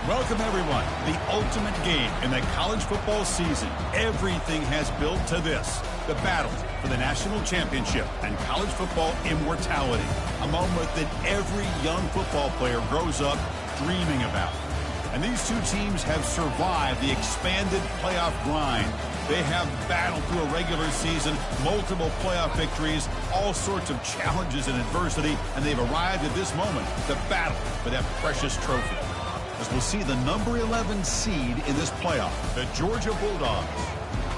Welcome, everyone. The ultimate game in the college football season. Everything has built to this. The battle for the national championship and college football immortality. A moment that every young football player grows up dreaming about. And these two teams have survived the expanded playoff grind. They have battled through a regular season, multiple playoff victories, all sorts of challenges and adversity, and they've arrived at this moment, the battle for that precious trophy. As we'll see the number 11 seed in this playoff, the Georgia Bulldogs,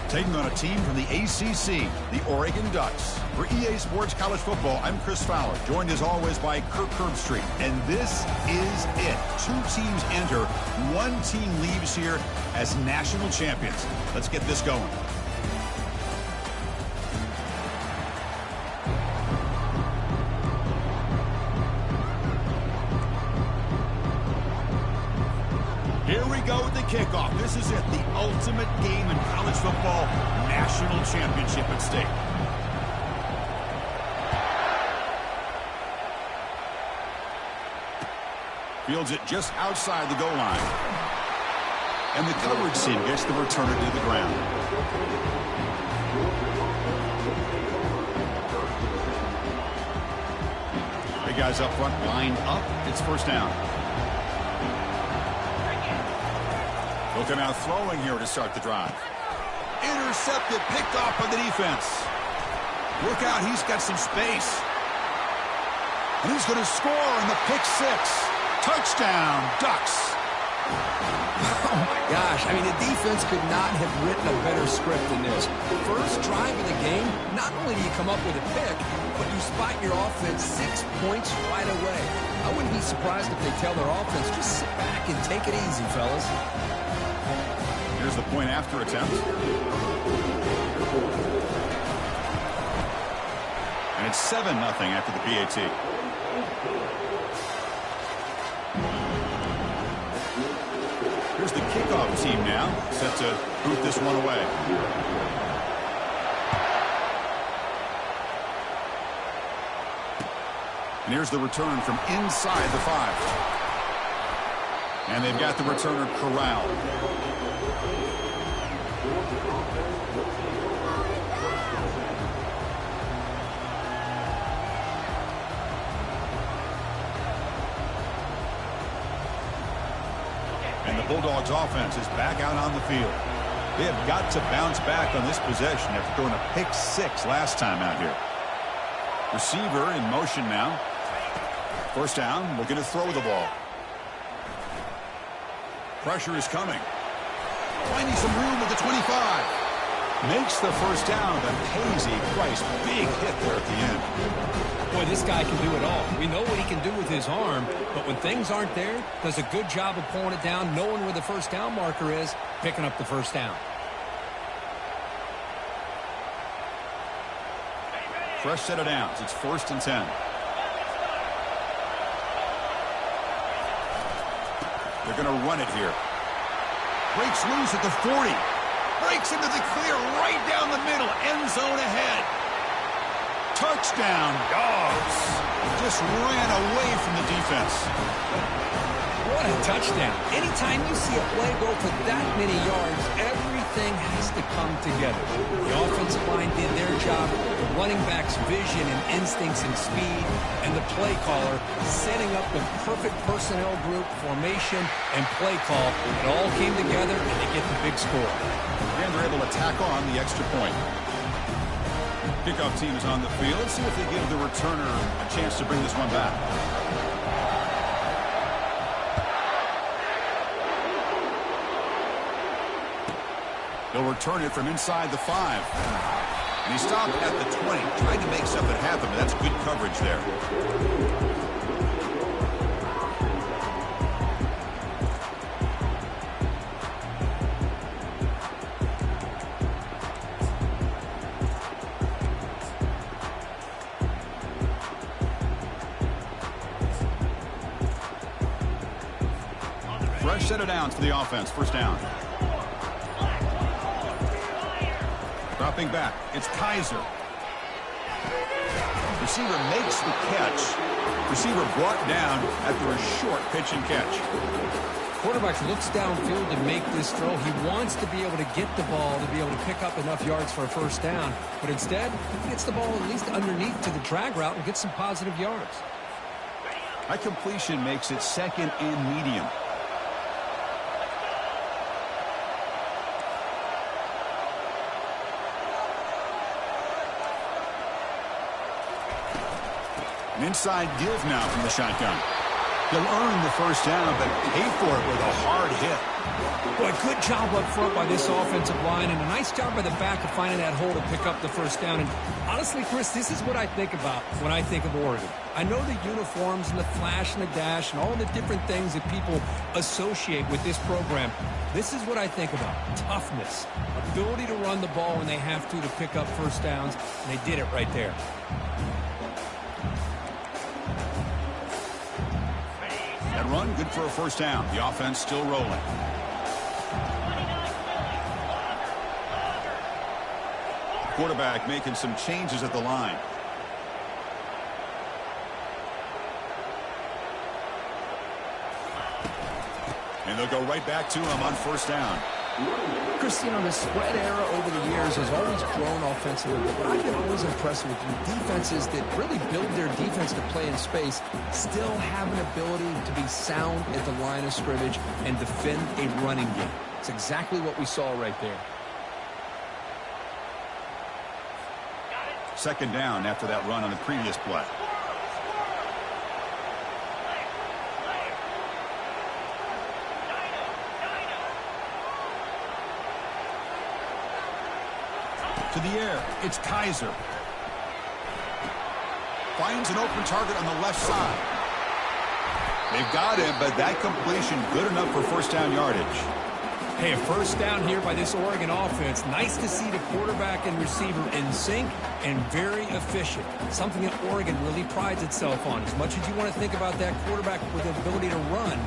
taking on a team from the ACC, the Oregon Ducks. For EA Sports College Football, I'm Chris Fowler, joined as always by Kirk Herbstreit. And this is it. Two teams enter, one team leaves here as national champions. Let's get this going. Here we go with the kickoff. This is it, the ultimate game in college football, national championship at stake. Fields it just outside the goal line. And the coverage team gets the returner to the ground. The guys up front lined up. It's first down. He'll come out throwing here to start the drive. Intercepted, picked off by the defense. Look out, he's got some space. And he's going to score on the pick six. Touchdown, Ducks. Oh, my gosh. I mean, the defense could not have written a better script than this. First drive of the game, not only do you come up with a pick, but you spot your offense 6 points right away. I wouldn't be surprised if they tell their offense, just sit back and take it easy, fellas. Here's the point after attempt. And it's 7-0 after the PAT. Here's the kickoff team now, set to boot this one away. And here's the return from inside the 5. And they've got the returner corralled. And the Bulldogs offense is back out on the field. They have got to bounce back on this possession after throwing a pick six last time out here. Receiver in motion now. First down, looking to throw the ball. Pressure is coming. Finding some room at the 25. Makes the first down, but pays a price. Big hit there at the end. Boy, this guy can do it all. We know what he can do with his arm, but when things aren't there, does a good job of pulling it down, knowing where the first down marker is, picking up the first down. Fresh set of downs. It's 1st and 10. They're going to run it here. Breaks loose at the 40. Breaks into the clear right down the middle. End zone ahead. Touchdown, Dogs. Just ran away from the defense. What a touchdown. Anytime you see a play go for that many yards, everything has to come together. The offensive line did their job, the running back's vision and instincts and speed, and the play caller setting up the perfect personnel group, formation, and play call. It all came together, and they get the big score. And they're able to tack on the extra point. Kickoff team is on the field. Let's see if they give the returner a chance to bring this one back. He'll return it from inside the 5. And he stopped at the 20, trying to make something happen, but that's good coverage there. Fresh set of downs for the offense. First down. Dropping back. It's Kaiser. Receiver makes the catch. Receiver brought down after a short pitch and catch. Quarterback looks downfield to make this throw. He wants to be able to get the ball to be able to pick up enough yards for a first down. But instead, he gets the ball at least underneath to the drag route and gets some positive yards. That completion makes it second and medium. An inside give now from the shotgun. He'll earn the first down, but pay for it with a hard hit. Boy, good job up front by this offensive line, and a nice job by the back of finding that hole to pick up the first down. And honestly, Chris, this is what I think about when I think of Oregon. I know the uniforms and the flash and the dash and all the different things that people associate with this program. This is what I think about. Toughness, ability to run the ball when they have to pick up first downs, and they did it right there. That run, good for a first down. The offense still rolling. Quarterback making some changes at the line. And they'll go right back to him on first down. Chris, you know, the spread era over the years has always grown offensively, but what I've been always impressed with defenses that really build their defense to play in space still have an ability to be sound at the line of scrimmage and defend a running game. It's exactly what we saw right there. Second down after that run on the previous play. To the air, it's Kaiser. Finds an open target on the left side. They've got him, but that completion good enough for first down yardage. Hey, a first down here by this Oregon offense. Nice to see the quarterback and receiver in sync and very efficient. Something that Oregon really prides itself on. As much as you want to think about that quarterback with the ability to run,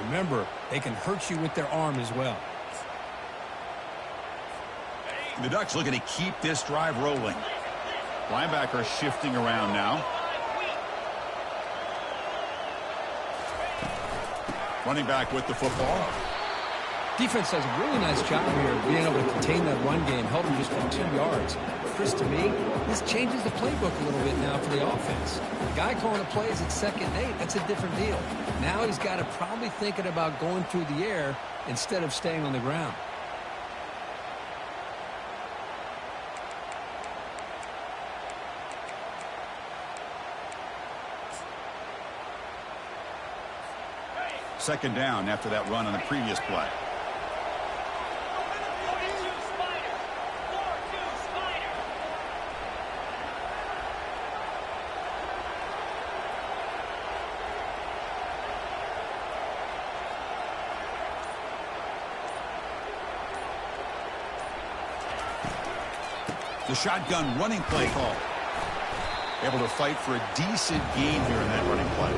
remember, they can hurt you with their arm as well. The Ducks looking to keep this drive rolling. Linebacker shifting around now. Running back with the football. Defense does a really nice job here of being able to contain that run game, held him just for 2 yards. Chris, to me, this changes the playbook a little bit now for the offense. The guy calling the plays at 2nd and 8, that's a different deal. Now he's got to probably thinking about going through the air instead of staying on the ground. Second down after that run on the previous play. The shotgun running play call. Able to fight for a decent gain here in that running play.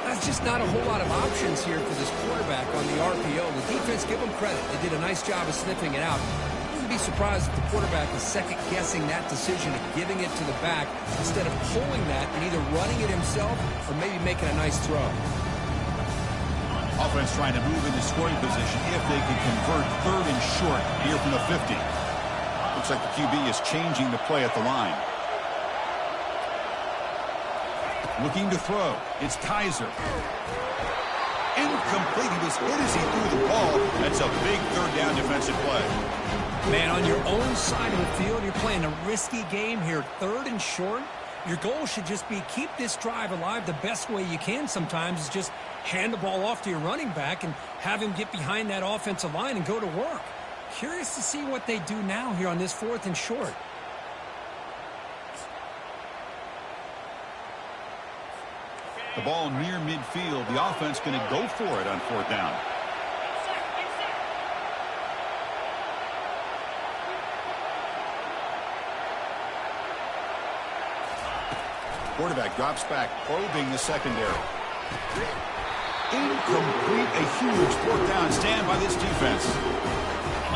That's just not a whole lot of options here for this quarterback on the RPO. The defense, give them credit. They did a nice job of sniffing it out. I wouldn't be surprised if the quarterback is second-guessing that decision of giving it to the back instead of pulling that and either running it himself or maybe making a nice throw. Offense trying to move into scoring position if they can convert third and short here from the 50. Looks like the QB is changing the play at the line. Looking to throw. It's Kaiser. Incomplete. He was hit as he threw the ball. That's a big third down defensive play. Man, on your own side of the field, you're playing a risky game here. 3rd and short. Your goal should just be keep this drive alive the best way you can sometimes is just hand the ball off to your running back and have him get behind that offensive line and go to work. Curious to see what they do now here on this 4th and short. The ball near midfield. The offense going to go for it on 4th down. Quarterback drops back, probing the secondary. Incomplete. A huge 4th down stand by this defense.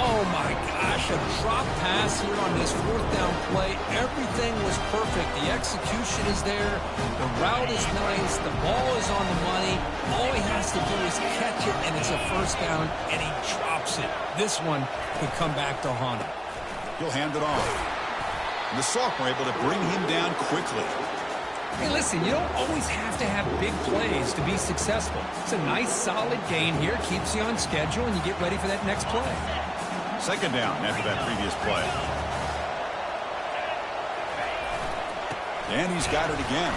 Oh, my gosh. gosh, a drop pass here on this fourth down play. Everything was perfect. The execution is there. The route is nice. The ball is on the money. All he has to do is catch it, and it's a first down, and he drops it. This one could come back to haunt him. He'll hand it off. And the sophomore able to bring him down quickly. Hey, listen, you don't always have to have big plays to be successful. It's a nice, solid gain here. Keeps you on schedule, and you get ready for that next play. Second down after that previous play. And he's got it again.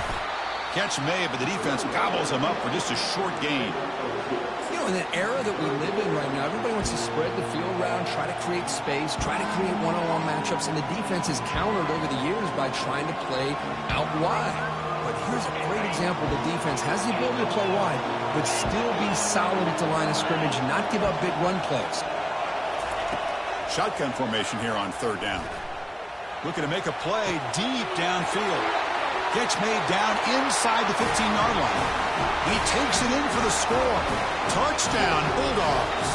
Catch made, but the defense gobbles him up for just a short gain. You know, in the era that we live in right now, everybody wants to spread the field around, try to create space, try to create one-on-one matchups, and the defense has countered over the years by trying to play out wide. But here's a great example. The defense has the ability to play wide, but still be solid at the line of scrimmage, not give up big run plays. Shotgun formation here on third down. Looking to make a play deep downfield. Catch made down inside the 15-yard line. He takes it in for the score. Touchdown, Bulldogs.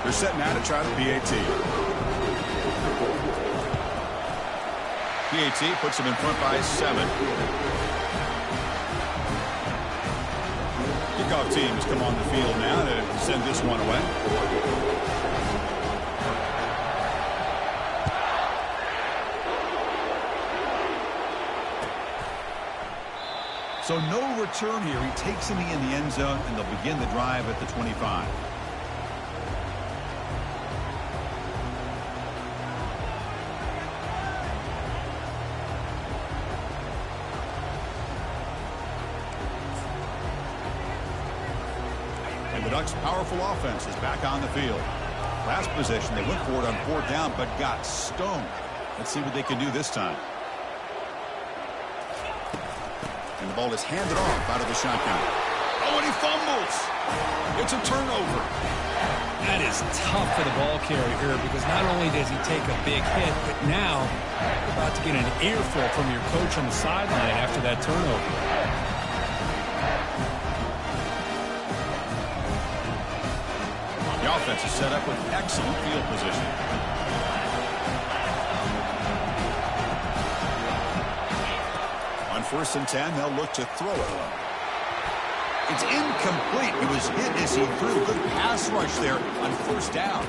They're set now to try the PAT. PAT puts them in front by 7. Kickoff teams come on the field now to send this one away. So no return here. He takes him in the end zone, and they'll begin the drive at the 25. And the Ducks' powerful offense is back on the field. Last possession, they went for it on fourth down, but got stoned. Let's see what they can do this time. And the ball is handed off out of the shotgun. Oh, and he fumbles. It's a turnover. That is tough for the ball carrier here because not only does he take a big hit, but now you're about to get an earful from your coach on the sideline after that turnover. The offense is set up with excellent field position. On 1st and 10, they'll look to throw it. It's incomplete. It was hit as he threw. Good pass rush there on 1st down.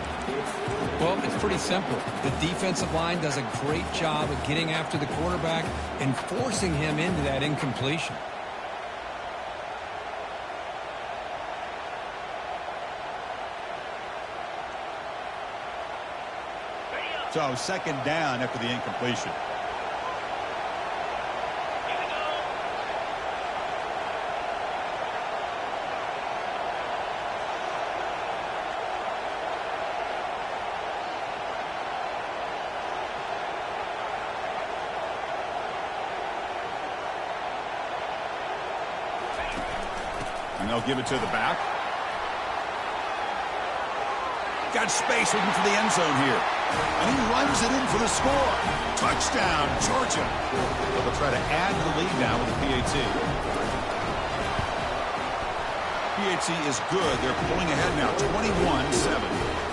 Well, it's pretty simple. The defensive line does a great job of getting after the quarterback and forcing him into that incompletion. So 2nd down after the incompletion. And they'll give it to the back. Got space looking for the end zone here. And he runs it in for the score. Touchdown, Georgia. They'll try to add the lead now with the PAT. PAT is good. They're pulling ahead now, 21-7.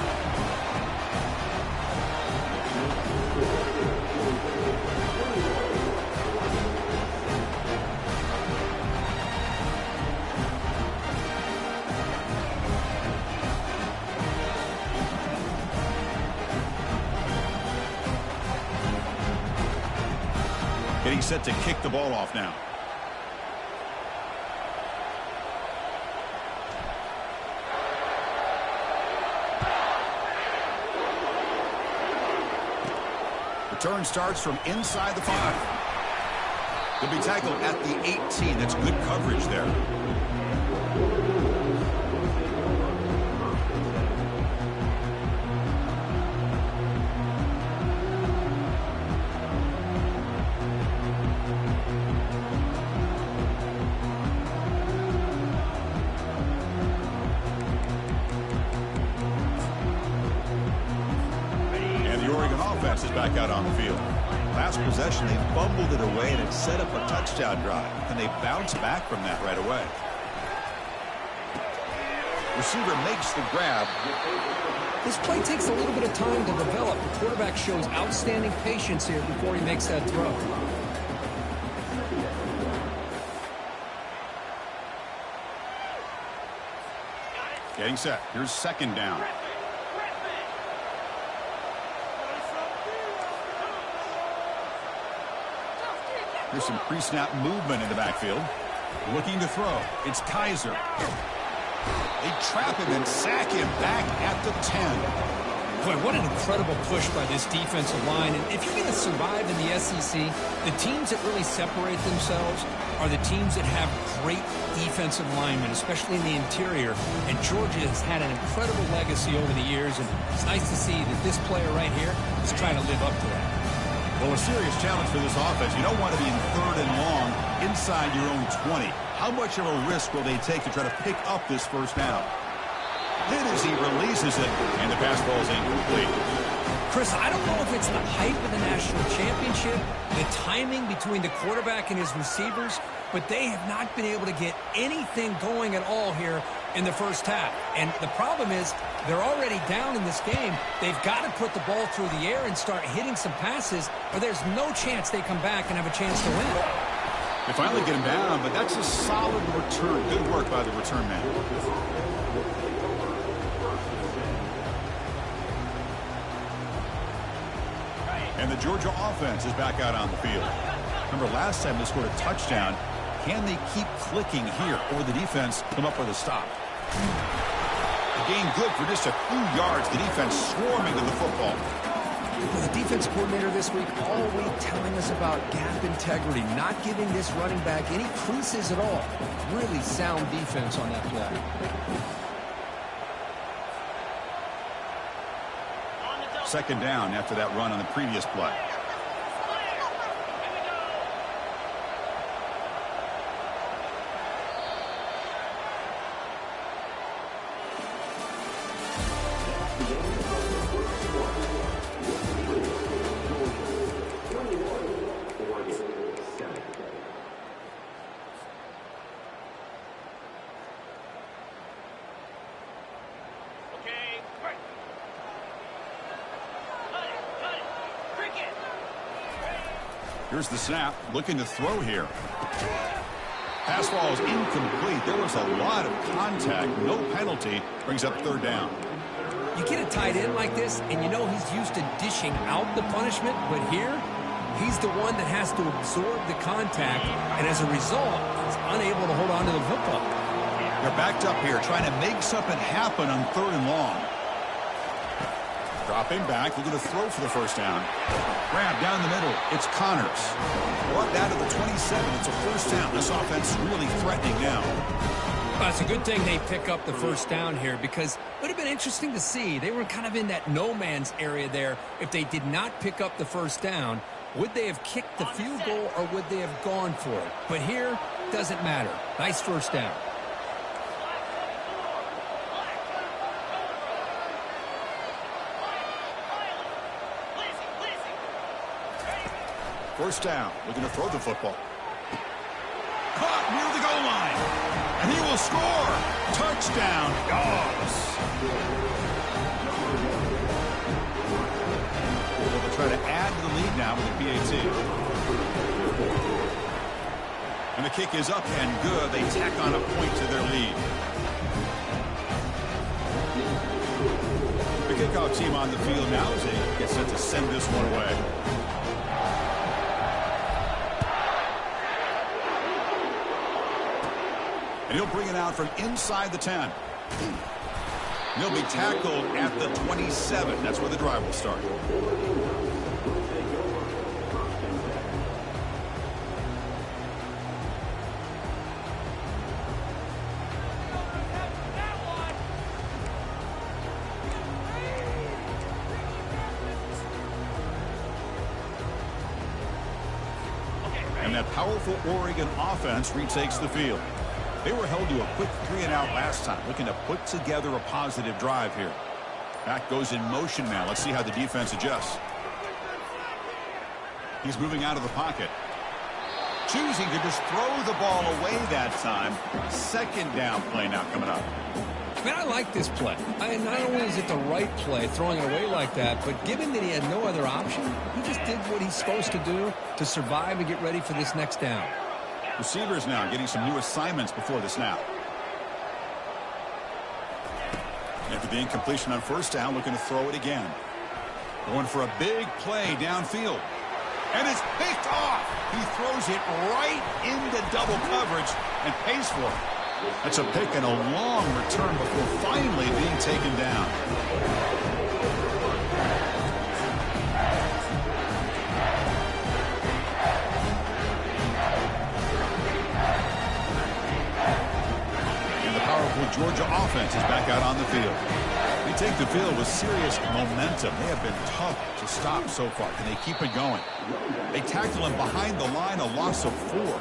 Getting set to kick the ball off now. Return starts from inside the 5. He'll be tackled at the 18. That's good coverage there. Is back out on the field. Last possession, they fumbled it away and it set up a touchdown drive. And they bounced back from that right away. Receiver makes the grab. This play takes a little bit of time to develop. The quarterback shows outstanding patience here before he makes that throw. Getting set. Here's second down. There's some pre-snap movement in the backfield. Looking to throw. It's Kaiser. They trap him and sack him back at the 10. Boy, what an incredible push by this defensive line. And if you're going to survive in the SEC, the teams that really separate themselves are the teams that have great defensive linemen, especially in the interior. And Georgia has had an incredible legacy over the years, and it's nice to see that this player right here is trying to live up to that. Well, a serious challenge for this offense. You don't want to be in 3rd and long inside your own 20. How much of a risk will they take to try to pick up this first down? Hit as he releases it, and the pass ball is incomplete. Chris, I don't know if it's the hype of the national championship, the timing between the quarterback and his receivers, but they have not been able to get anything going at all here in the first half. And the problem is they're already down in this game. They've got to put the ball through the air and start hitting some passes, or there's no chance they come back and have a chance to win. They finally get him down, but that's a solid return. Good work by the return man. And the Georgia offense is back out on the field. Remember, last time they scored a touchdown. Can they keep clicking here, or the defense come up with a stop? A gain good for just a few yards. The defense swarming to the football. Well, the defense coordinator this week all week telling us about gap integrity, not giving this running back any creases at all. Really sound defense on that play. Second down after that run on the previous play. Here's the snap, looking to throw here. Pass ball is incomplete. There was a lot of contact, no penalty. Brings up 3rd down. You get a tight end like this, and you know he's used to dishing out the punishment, but here, he's the one that has to absorb the contact, and as a result, he's unable to hold on to the football. They're backed up here, trying to make something happen on 3rd and long. Dropping back, looking to throw for the first down. Grab down the middle. It's Connors. Brought down to the 27. It's a first down. This offense really threatening now. Well, it's a good thing they pick up the first down here, because it would have been interesting to see. They were kind of in that no man's area there. If they did not pick up the first down, would they have kicked the field goal or would they have gone for it? But here, doesn't matter. Nice first down. First down, looking to throw the football. Caught near the goal line. And he will score. Touchdown, Dogs. They'll try to add to the lead now with the PAT. And the kick is up and good. They tack on a point to their lead. The kickoff team on the field now as they get set to send this one away. And he'll bring it out from inside the 10. He'll be tackled at the 27. That's where the drive will start. And that powerful Oregon offense retakes the field. They were held to a quick 3-and-out last time, looking to put together a positive drive here. Back goes in motion now. Let's see how the defense adjusts. He's moving out of the pocket. Choosing to just throw the ball away that time. Second down play now coming up. Man, I like this play. Not only is it the right play, throwing it away like that, but given that he had no other option, he just did what he's supposed to do to survive and get ready for this next down. Receivers now getting some new assignments before the snap. After the incompletion on first down, looking to throw it again. Going for a big play downfield. And it's picked off. He throws it right into double coverage and pays for it. That's a pick and a long return before finally being taken down. And the powerful Georgia offense is back out on the field. They take the field with serious momentum. They have been tough to stop so far. Can they keep it going? They tackle him behind the line, a loss of 4.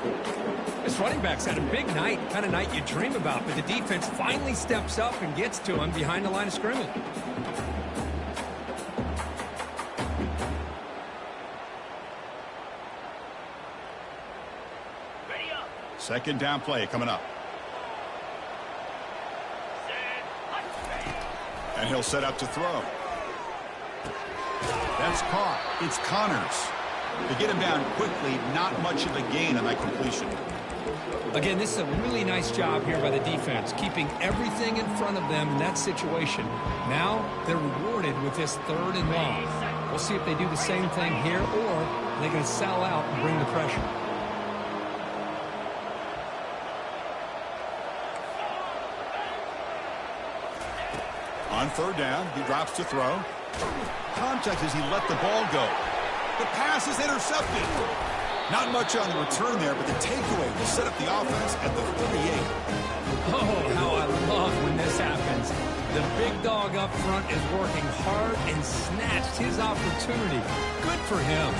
This running back's had a big night, kind of night you dream about, but the defense finally steps up and gets to him behind the line of scrimmage. Second down play coming up. And he'll set up to throw. That's caught. It's Connors. To get him down quickly, not much of a gain on that completion. Again, this is a really nice job here by the defense, keeping everything in front of them in that situation. Now they're rewarded with this 3rd and long. We'll see if they do the same thing here, or they're going to sell out and bring the pressure. On 3rd down, he drops to throw. Contact as he let the ball go. The pass is intercepted. Not much on the return there, but the takeaway will set up the offense at the 38. Oh, how I love when this happens. The big dog up front is working hard and snatched his opportunity. Good for him.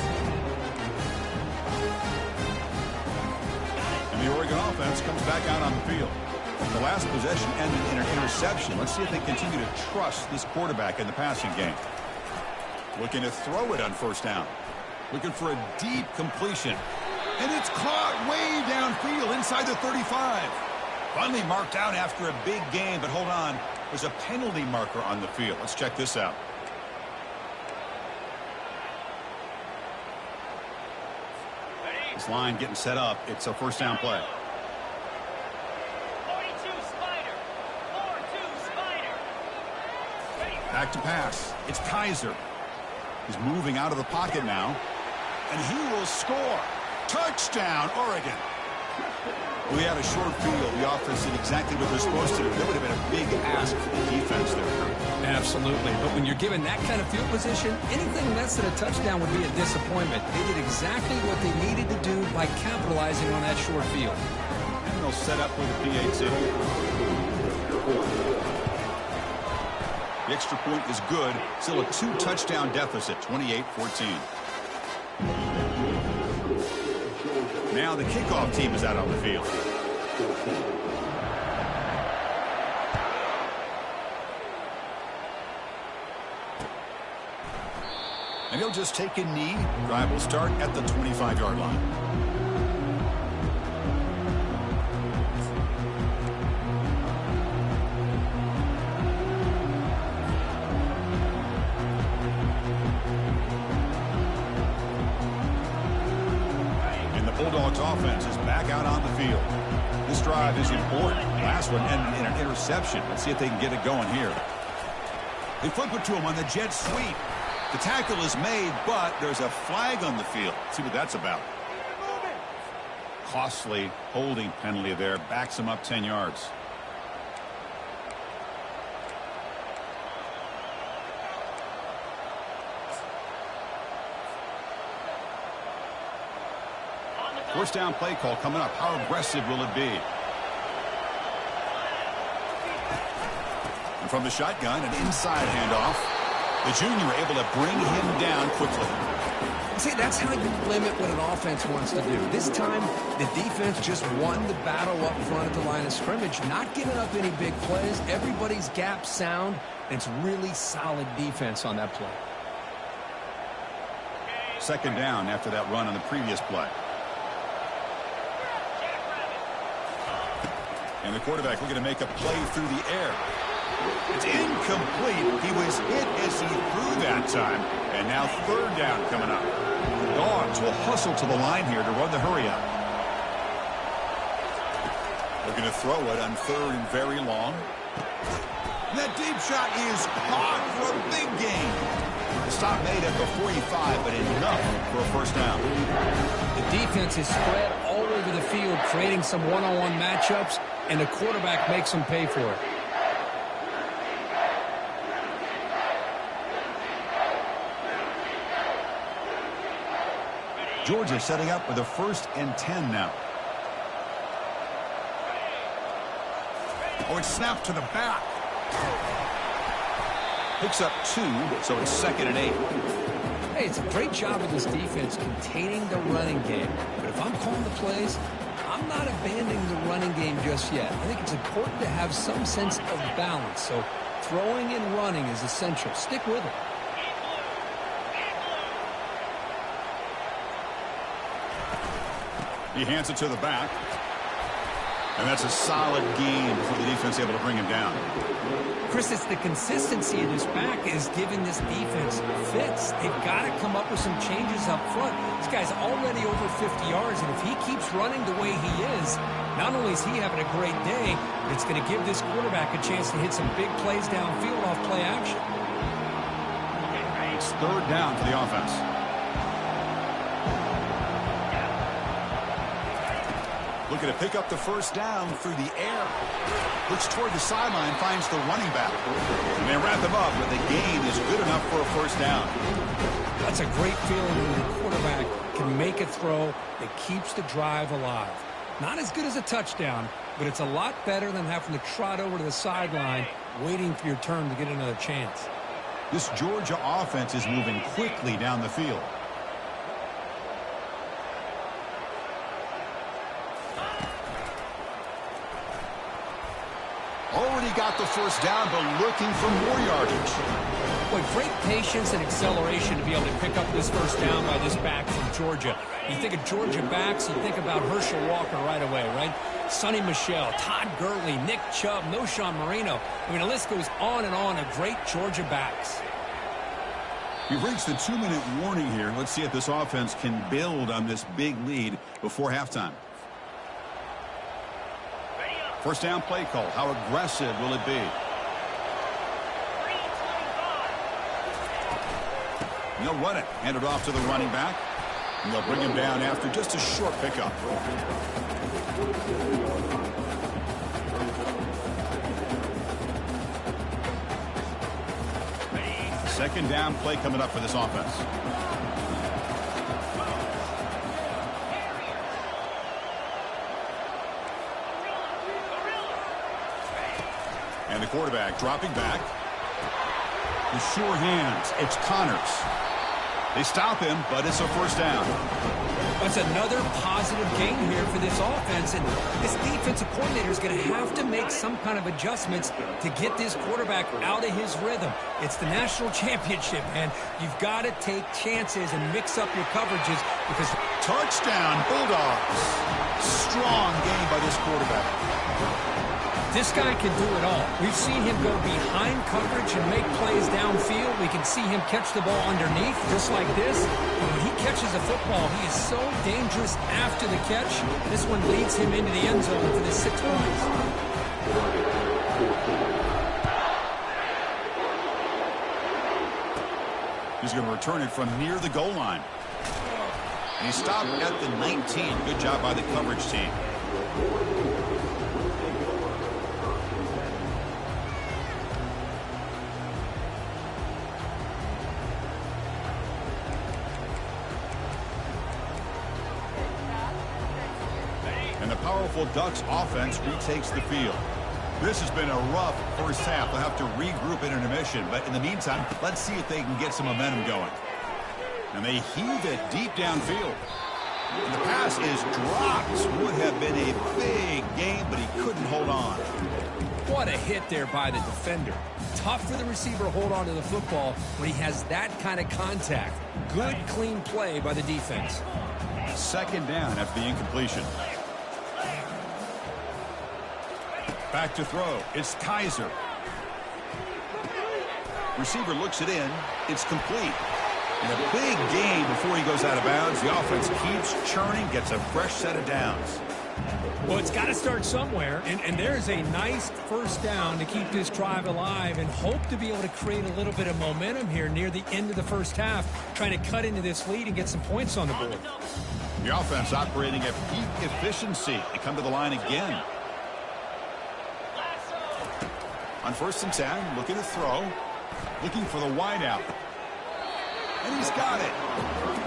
And the Oregon offense comes back out on the field. The last possession ended in an interception. Let's see if they continue to trust this quarterback in the passing game. Looking to throw it on 1st down. Looking for a deep completion. And it's caught way downfield inside the 35. Finally marked out after a big game, but hold on. There's a penalty marker on the field. Let's check this out. This line getting set up. It's a 1st down play. Back to pass. It's Kaiser. He's moving out of the pocket now. And he will score. Touchdown, Oregon. We had a short field. The offense did exactly what they're supposed to do. That would have been a big ask for the defense there. Absolutely. But when you're given that kind of field position, anything less than a touchdown would be a disappointment. They did exactly what they needed to do by capitalizing on that short field. And they'll set up with a PAT. The extra point is good. Still a 2-touchdown deficit, 28-14. Now the kickoff team is out on the field. And he'll just take a knee. Drive will start at the 25-yard line. Bulldogs offense is back out on the field. This drive is important. Last one ended in an interception. Let's see if they can get it going here. They flip it to him on the jet sweep. The tackle is made, but there's a flag on the field. Let's see what that's about. Costly holding penalty there. Backs him up 10 yards. First down play call coming up. How aggressive will it be? And from the shotgun, an inside handoff. The junior able to bring him down quickly. See, that's how you limit what an offense wants to do. This time, the defense just won the battle up front at the line of scrimmage, not giving up any big plays. Everybody's gap sound, and it's really solid defense on that play. Second down after that run on the previous play. And the quarterback looking to make a play through the air. It's incomplete. He was hit as he threw that time. And now third down coming up. The Dogs will hustle to the line here to run the hurry up. They're going to throw it on third and very long. That deep shot is caught for a big gain. The stop made at the 45, but enough for a first down. The defense is spread all over the field, creating some one-on-one matchups, and the quarterback makes them pay for it. Georgia setting up with a 1st and 10 now. Oh, it's snapped to the back. Picks up 2, so it's 2nd and 8. Hey, it's a great job of this defense containing the running game. But if I'm calling the plays, I'm not abandoning the running game just yet. I think it's important to have some sense of balance. So throwing and running is essential. Stick with it. He hands it to the back. And that's a solid gain before the defense able to bring him down. Chris, it's the consistency of this back is giving this defense fits. They've got to come up with some changes up front. This guy's already over 50 yards, and if he keeps running the way he is, not only is he having a great day, but it's going to give this quarterback a chance to hit some big plays downfield off play action. It's third down for the offense. Looking to pick up the first down through the air. Looks toward the sideline, finds the running back. And they wrap him up, but the gain is good enough for a first down. That's a great feeling when the quarterback can make a throw that keeps the drive alive. Not as good as a touchdown, but it's a lot better than having to trot over to the sideline waiting for your turn to get another chance. This Georgia offense is moving quickly down the field. Already got the first down, but looking for more yardage. Boy, great patience and acceleration to be able to pick up this first down by this back from Georgia. You think of Georgia backs, you think about Herschel Walker right away, right? Sonny Michel, Todd Gurley, Nick Chubb, Noshawn Marino. I mean, the list goes on and on of great Georgia backs. We've reached the 2-minute warning here. Let's see if this offense can build on this big lead before halftime. First down play call. How aggressive will it be? And they'll run it. Hand it off to the running back. And they'll bring him down after just a short pickup. Second down play coming up for this offense. And the quarterback dropping back. With sure hands, it's Connors. They stop him, but it's a first down. That's another positive gain here for this offense, and this defensive coordinator is going to have to make some kind of adjustments to get this quarterback out of his rhythm. It's the national championship, and you've got to take chances and mix up your coverages because touchdown Bulldogs. Strong game by this quarterback. This guy can do it all. We've seen him go behind coverage and make plays downfield. We can see him catch the ball underneath, just like this. But when he catches a football, he is so dangerous after the catch. This one leads him into the end zone for the 6 points. He's going to return it from near the goal line. And he stopped at the 19. Good job by the coverage team. And the powerful Ducks offense retakes the field. This has been a rough first half. They'll have to regroup in intermission. But in the meantime, let's see if they can get some momentum going. And they heave it deep downfield. And the pass is dropped. Would have been a big game, but he couldn't hold on. What a hit there by the defender. Tough for the receiver to hold on to the football when he has that kind of contact. Good, clean play by the defense. Second down after the incompletion. Back to throw. It's Kaiser. Receiver looks it in. It's complete. And a big gain before he goes out of bounds. The offense keeps churning, gets a fresh set of downs. Well, it's got to start somewhere, and there's a nice first down to keep this drive alive and hope to be able to create a little bit of momentum here near the end of the first half, trying to cut into this lead and get some points on the board. The offense operating at peak efficiency. They come to the line again. On 1st and 10, looking to throw. Looking for the wideout. And he's got it.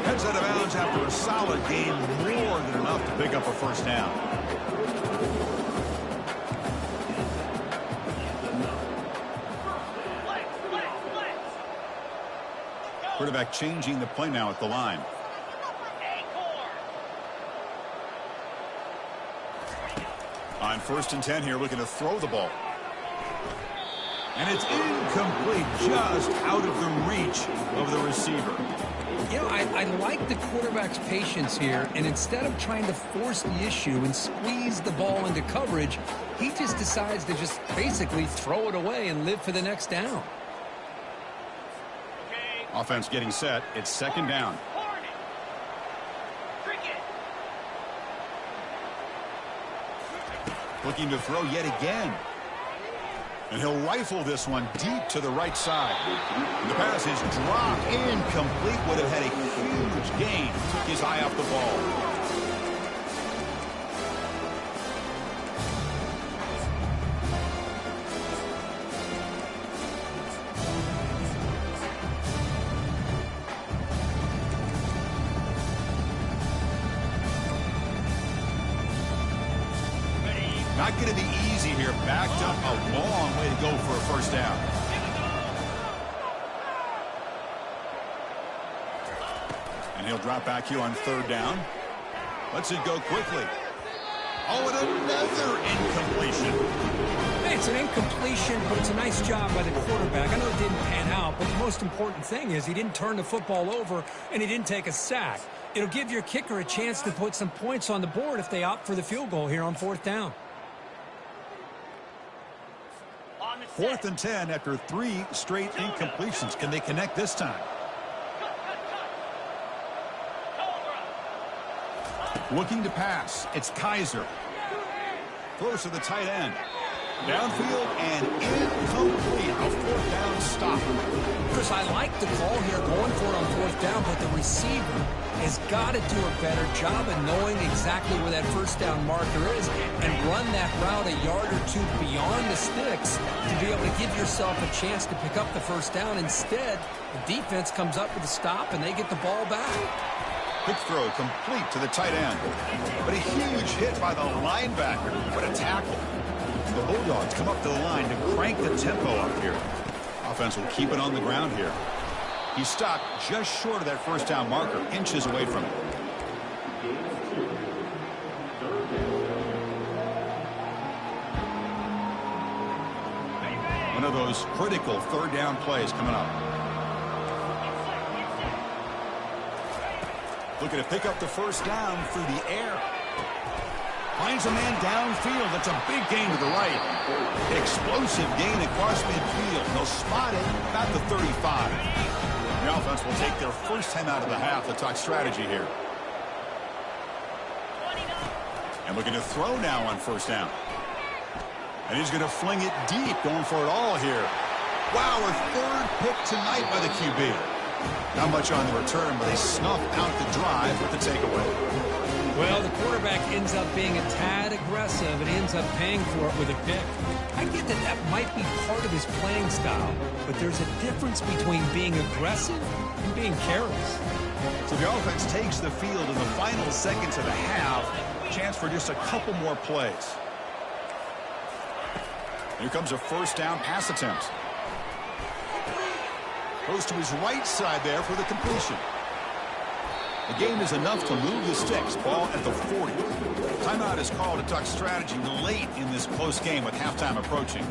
Heads out of bounds after a solid gain, more than enough to pick up a first down. Quarterback changing the play now at the line. On 1st and 10 here, looking to throw the ball. And it's incomplete, just out of the reach of the receiver. You know, I like the quarterback's patience here, and instead of trying to force the issue and squeeze the ball into coverage, he just decides to just basically throw it away and live for the next down. Offense getting set. It's 2nd down. Looking to throw yet again. And he'll rifle this one deep to the right side. And the pass is dropped incomplete. Would have had a huge gain. Took his eye off the ball. Not going to be easy here. Backed up a long way to go for a first down. And he'll drop back here on 3rd down. Lets it go quickly. Oh, and another incompletion. Hey, it's an incompletion, but it's a nice job by the quarterback. I know it didn't pan out, but the most important thing is he didn't turn the football over and he didn't take a sack. It'll give your kicker a chance to put some points on the board if they opt for the field goal here on 4th down. 4th and 10 after 3 straight incompletions. Can they connect this time? Looking to pass. It's Kaiser. Throws to the tight end. Downfield and incomplete. A 4th down stop. Chris, I like the call here going for it on 4th down, but the receiver has got to do a better job of knowing exactly where that first down marker is and run that route a yard or two beyond the sticks to be able to give yourself a chance to pick up the first down. Instead, the defense comes up with a stop and they get the ball back. Quick throw complete to the tight end. But a huge hit by the linebacker. What a tackle. The Bulldogs come up to the line to crank the tempo up here. Offense will keep it on the ground here. He stopped just short of that first down marker, inches away from it. One of those critical 3rd down plays coming up. Looking to pick up the first down through the air. Finds a man downfield. That's a big gain to the right. Explosive gain across midfield. They'll spot it about the 35. The offense will take their first time out of the half to talk strategy here. And looking to throw now on 1st down. And he's going to fling it deep, going for it all here. Wow, a 3rd pick tonight by the QB. Not much on the return, but they snuff out the drive with the takeaway. Well, the quarterback ends up being a tad aggressive and ends up paying for it with a pick. I get that that might be part of his playing style, but there's a difference between being aggressive and being careless. So the offense takes the field in the final seconds of the half. Chance for just a couple more plays. Here comes a first down pass attempt. Goes to his right side there for the completion. The game is enough to move the sticks. Ball at the 40. Timeout is called to talk strategy late in this close game with halftime approaching.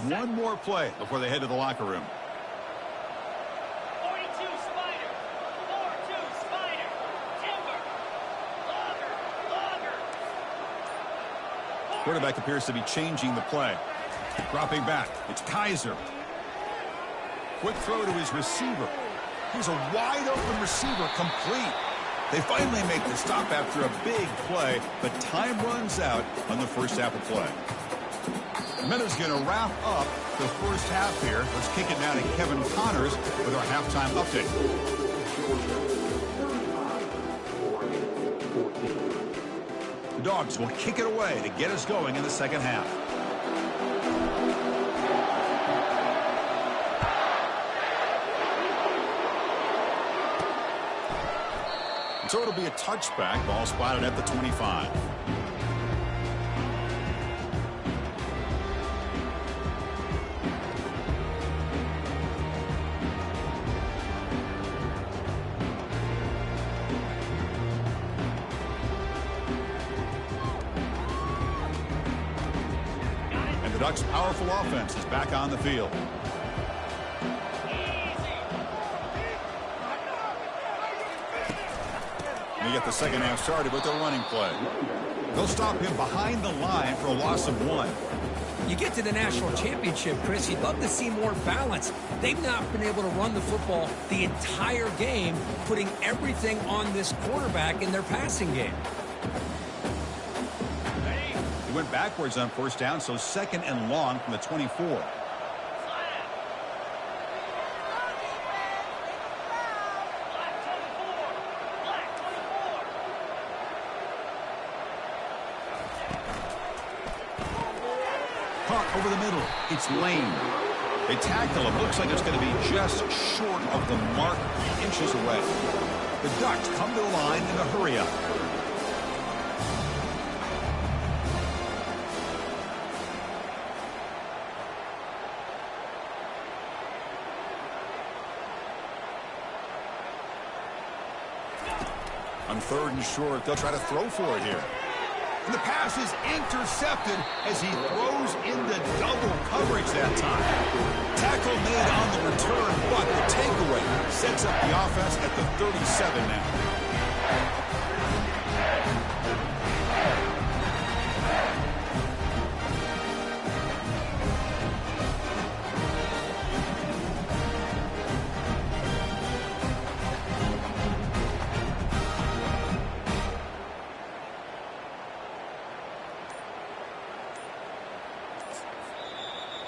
One more play before they head to the locker room. 42 Spider. 4. Quarterback appears to be changing the play. Dropping back. It's Kaiser. Quick throw to his receiver. Here's a wide-open receiver, complete. They finally make the stop after a big play, but time runs out on the first half of play. Minutes going to wrap up the first half here. Let's kick it now to Kevin Connors with our halftime update. The Dogs will kick it away to get us going in the second half. So it'll be a touchback. Ball spotted at the 25. And the Ducks' powerful offense is back on the field. They get the second half started with their running play. They'll stop him behind the line for a loss of 1. You get to the national championship, Chris, you'd love to see more balance. They've not been able to run the football the entire game, putting everything on this quarterback in their passing game. He went backwards on first down, so second and long from the 24. Over the middle, it's Lane. They tackle him. Looks like it's going to be just short of the mark, inches away. The Ducks come to the line in a hurry-up. On third and short, they'll try to throw for it here. And the pass is intercepted as he throws into double coverage that time. Tackle made on the return, but the takeaway sets up the offense at the 37 now.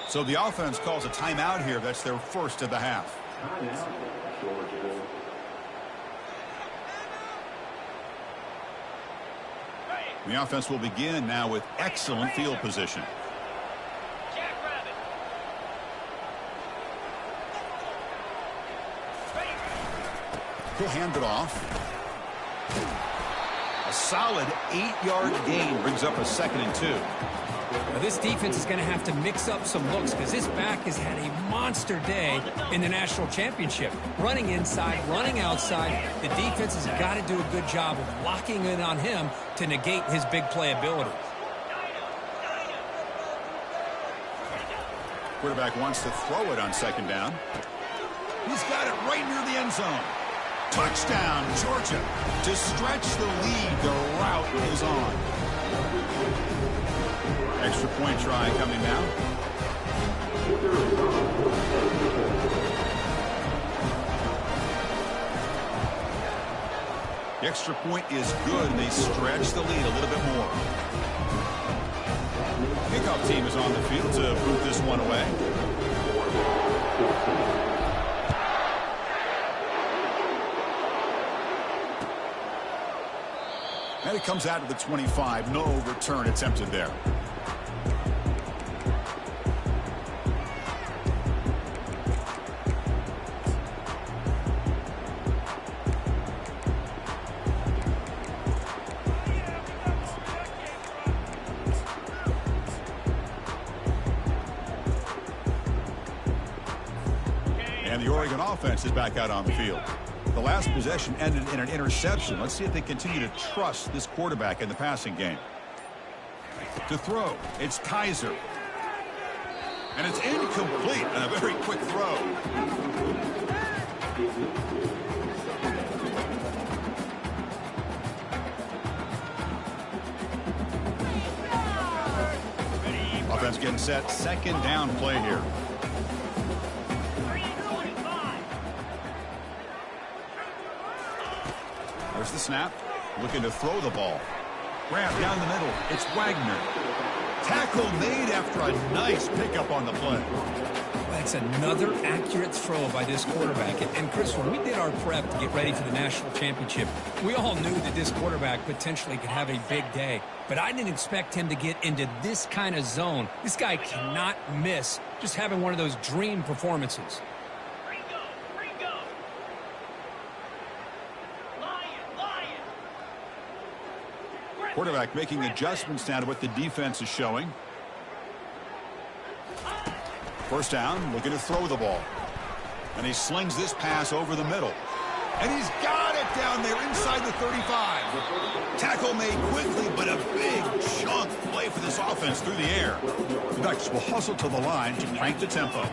So the offense calls a timeout here. That's their first of the half. The offense will begin now with excellent field position. He'll hand it off. A solid 8-yard gain brings up a 2nd and 2. Now this defense is going to have to mix up some looks because this back has had a monster day in the national championship. Running inside, running outside. The defense has got to do a good job of locking in on him to negate his big play ability. Quarterback wants to throw it on 2nd down. He's got it right near the end zone. Touchdown, Georgia. To stretch the lead, the route is on. Extra point try coming now. The extra point is good, and they stretch the lead a little bit more. Kickoff team is on the field to boot this one away. And it comes out to the 25. No return attempted there. And the Oregon offense is back out on the field. The last possession ended in an interception. Let's see if they continue to trust this quarterback in the passing game. To throw, it's Kaiser. And it's incomplete and a very quick throw. Defense getting set. Second down play here. There's the snap. Looking to throw the ball. Grab down the middle. It's Wagner. Tackle made after a nice pickup on the play. That's another accurate throw by this quarterback. And Chris, when we did our prep to get ready for the national championship, we all knew that this quarterback potentially could have a big day. But I didn't expect him to get into this kind of zone. This guy cannot miss just having one of those dream performances. Quarterback making adjustments now to what the defense is showing. First down, looking to throw the ball. And he slings this pass over the middle. And he's got it down there inside the 35. Tackle made quickly, but a big chunk play for this offense through the air. The Ducks will hustle to the line to crank the tempo.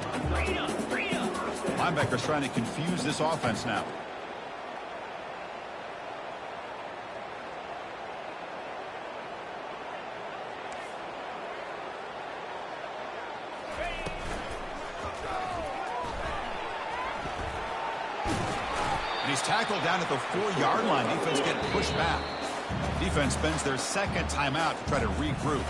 Linebackers trying to confuse this offense now. He's tackled down at the 4-yard line. Defense getting pushed back. Defense spends their second timeout to try to regroup.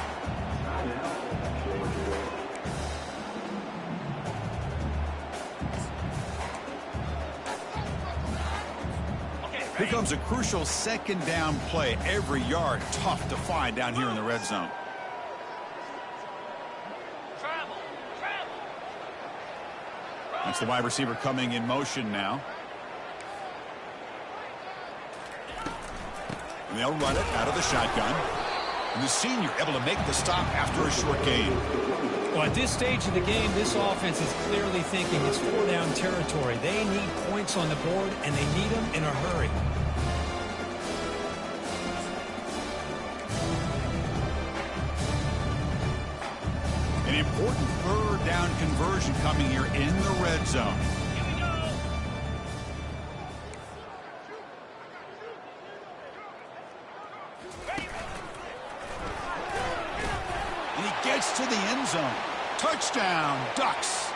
Here comes a crucial second down play. Every yard tough to find down here in the red zone. That's the wide receiver coming in motion now. And they'll run it out of the shotgun. And the senior able to make the stop after a short gain. Well, at this stage of the game, this offense is clearly thinking it's 4-down territory. They need points on the board, and they need them in a hurry. An important third down conversion coming here in the red zone. To the end zone. Touchdown, Ducks.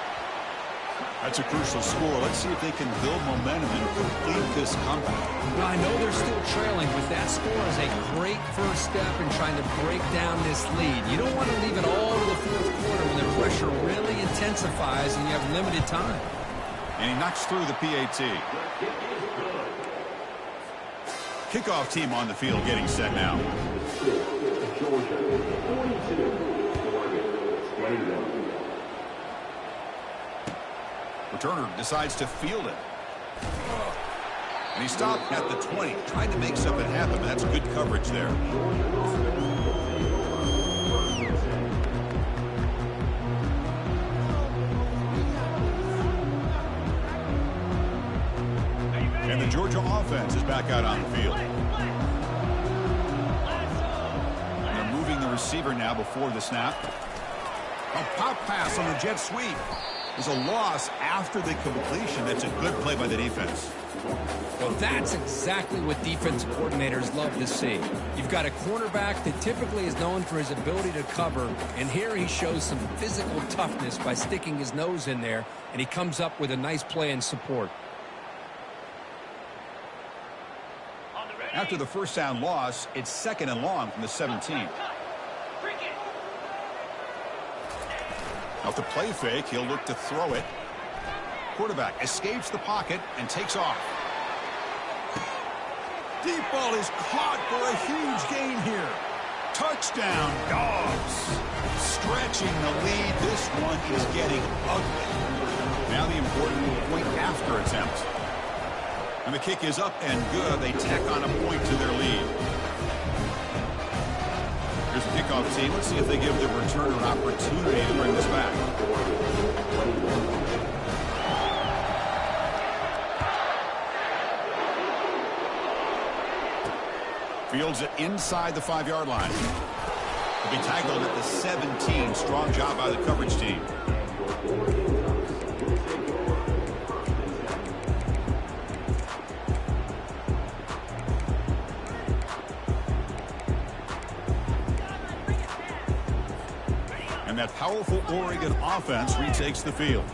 That's a crucial score. Let's see if they can build momentum and complete this comeback. Well, I know they're still trailing, but that score is a great first step in trying to break down this lead. You don't want to leave it all to the fourth quarter when the pressure really intensifies and you have limited time. And he knocks through the PAT. Kickoff team on the field getting set now. Returner decides to field it. And he stopped at the 20. Tried to make something happen, but that's good coverage there. And the Georgia offense is back out on the field. And they're moving the receiver now before the snap. A pop pass on the jet sweep. Is a loss after the completion. That's a good play by the defense. Well, that's exactly what defensive coordinators love to see. You've got a cornerback that typically is known for his ability to cover, and here he shows some physical toughness by sticking his nose in there, and he comes up with a nice play in support. After the first down loss, it's second and long from the 17. Off the play fake, he'll look to throw it. Quarterback escapes the pocket and takes off. Deep ball is caught for a huge gain here. Touchdown, Dogs. Stretching the lead. This one is getting ugly. Now the important point after attempt. And the kick is up and good. They tack on a point to their lead. Here's the kickoff team. Let's see if they give the returner an opportunity to bring this back. Fields it inside the 5-yard line. He'll be tackled at the 17. Strong job by the coverage team. And that powerful Oregon offense retakes the field.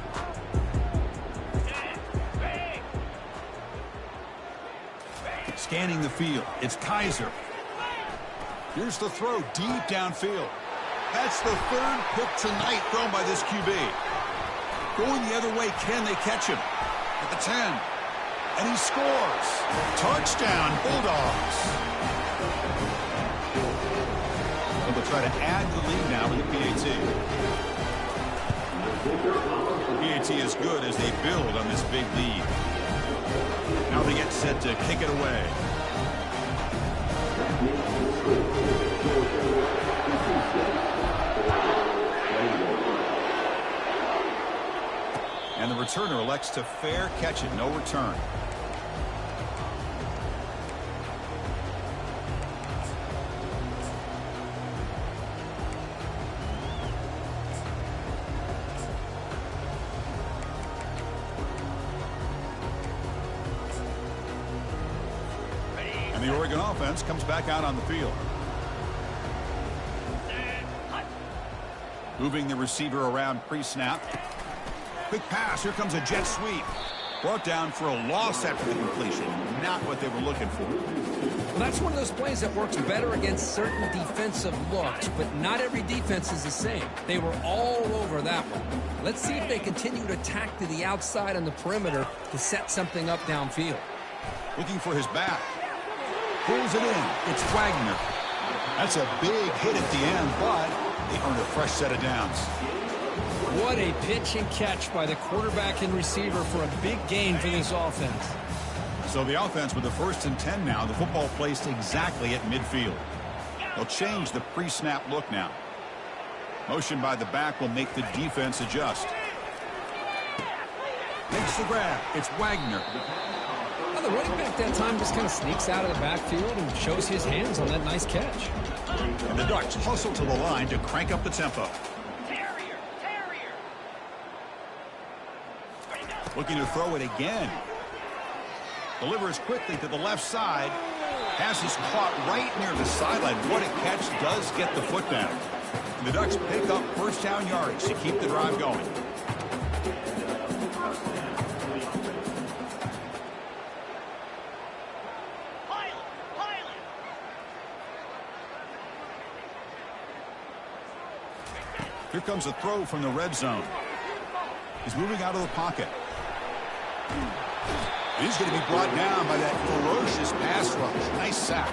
Scanning the field, it's Kaiser. Here's the throw deep downfield. That's the third pick tonight thrown by this QB. Going the other way, can they catch him? At the 10. And he scores. Touchdown, Bulldogs. And they'll try to add the lead now with the PAT. PAT is good as they build on this big lead. Now they get set to kick it away. And the returner elects to fair catch it, no return. And the Oregon offense comes back out on the field. Moving the receiver around pre-snap. Quick pass. Here comes a jet sweep. Brought down for a loss after the completion. Not what they were looking for. Well, that's one of those plays that works better against certain defensive looks, but not every defense is the same. They were all over that one. Let's see if they continue to attack to the outside on the perimeter to set something up downfield. Looking for his back. Pulls it in. It's Wagner. That's a big hit at the end, but they earn a fresh set of downs. What a pitch and catch by the quarterback and receiver for a big gain for this offense. So the offense with the 1st and 10 now. The football placed exactly at midfield. They'll change the pre-snap look now. Motion by the back will make the defense adjust. Makes the grab. It's Wagner. Now the running back that time just kind of sneaks out of the backfield and shows his hands on that nice catch. And the Ducks hustle to the line to crank up the tempo. Looking to throw it again. Delivers quickly to the left side. Pass is caught right near the sideline. What a catch. Does get the foot down. And the Ducks pick up first down yards to keep the drive going. Here comes a throw from the red zone. He's moving out of the pocket. He's going to be brought down by that ferocious pass rush. Nice sack.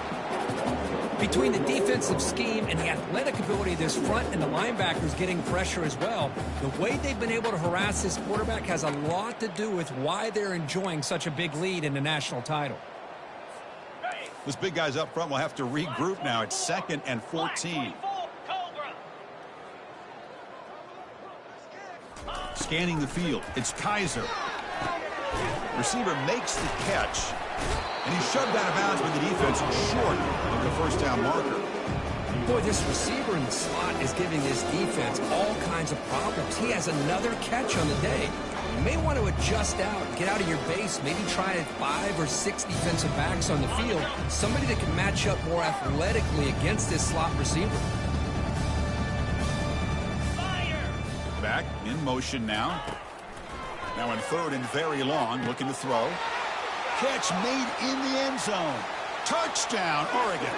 Between the defensive scheme and the athletic ability of this front and the linebackers getting pressure as well, the way they've been able to harass this quarterback has a lot to do with why they're enjoying such a big lead in the national title. This big guy's up front will have to regroup now. It's 2nd and 14. Scanning the field. It's Kaiser. Receiver makes the catch. And he's shoved out of bounds by the defense short of the first down marker. Boy, this receiver in the slot is giving this defense all kinds of problems. He has another catch on the day. You may want to adjust out, get out of your base, maybe try 5 or 6 defensive backs on the field. Somebody that can match up more athletically against this slot receiver. Back in motion now. Now in 3rd and very long, looking to throw. Catch made in the end zone. Touchdown, Oregon.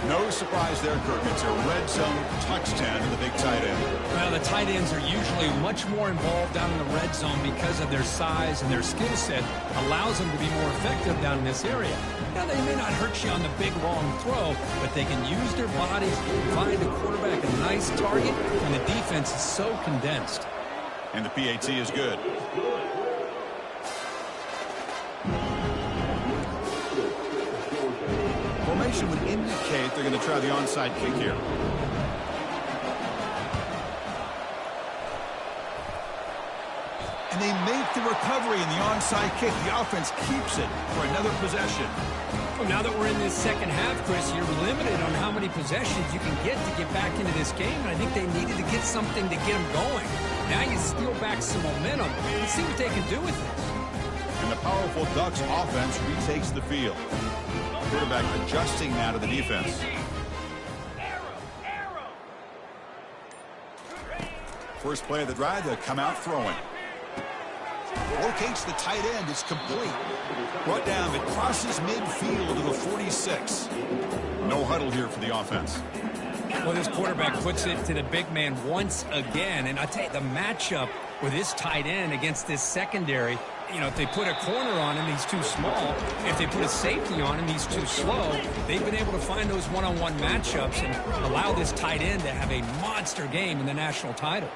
No surprise there, Kirk. It's a red zone touchdown to the big tight end. Well, the tight ends are usually much more involved down in the red zone because of their size and their skill set allows them to be more effective down in this area. Now, they may not hurt you on the big, long throw, but they can use their bodies to find the quarterback a nice target when the defense is so condensed. And the PAT is good. Formation would indicate they're going to try the onside kick here. And they make the recovery in the onside kick. The offense keeps it for another possession. Well, now that we're in this second half, Chris, you're limited on how many possessions you can get to get back into this game. And I think they needed to get something to get them going. Now you steal back some momentum and see what they can do with it. And the powerful Ducks offense retakes the field. Quarterback adjusting now to the defense. First play of the drive, they'll come out throwing. Locates the tight end. It's complete. Brought down. It crosses midfield to the 46. No huddle here for the offense. Well, this quarterback puts it to the big man once again. And I'll tell you, the matchup with this tight end against this secondary, you know, if they put a corner on him, he's too small. If they put a safety on him, he's too slow. They've been able to find those one-on-one matchups and allow this tight end to have a monster game in the national title.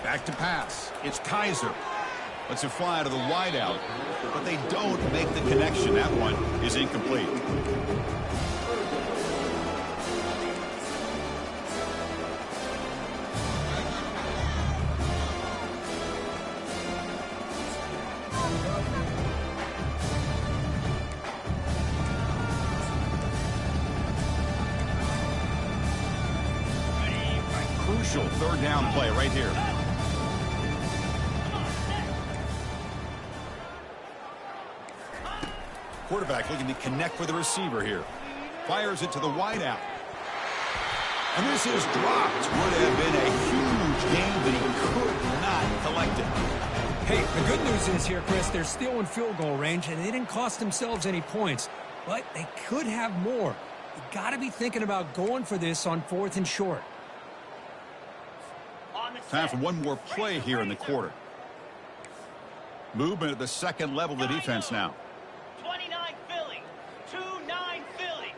Back to pass. It's Kaiser. Lets it fly to the wideout, but they don't make the connection. That one is incomplete. Crucial third down play right here. Quarterback looking to connect with the receiver here. Fires it to the wideout. And this is dropped. Would have been a huge game, but he could not collect it. Hey, the good news is here, Chris, they're still in field goal range, and they didn't cost themselves any points. But they could have more. You got to be thinking about going for this on 4th and short. Time for one more play here in the quarter. Movement at the second level of the defense now. 29 Philly. 2-9 Philly.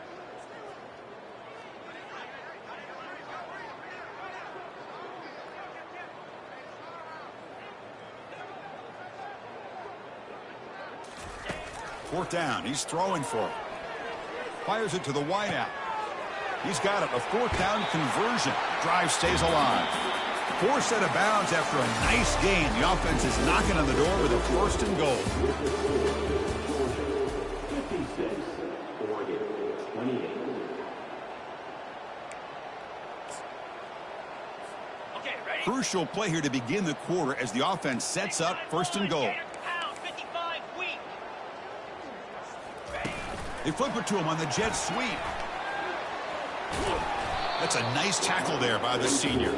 Fourth down. He's throwing for it. Fires it to the wideout. He's got it. A fourth down conversion. Drive stays alive. Forced out of bounds after a nice gain. The offense is knocking on the door with a first and goal. 28. Okay, ready? Crucial play here to begin the quarter as the offense sets up first and goal. Pound 55 weak. They flip it to him on the jet sweep. That's a nice tackle there by the senior.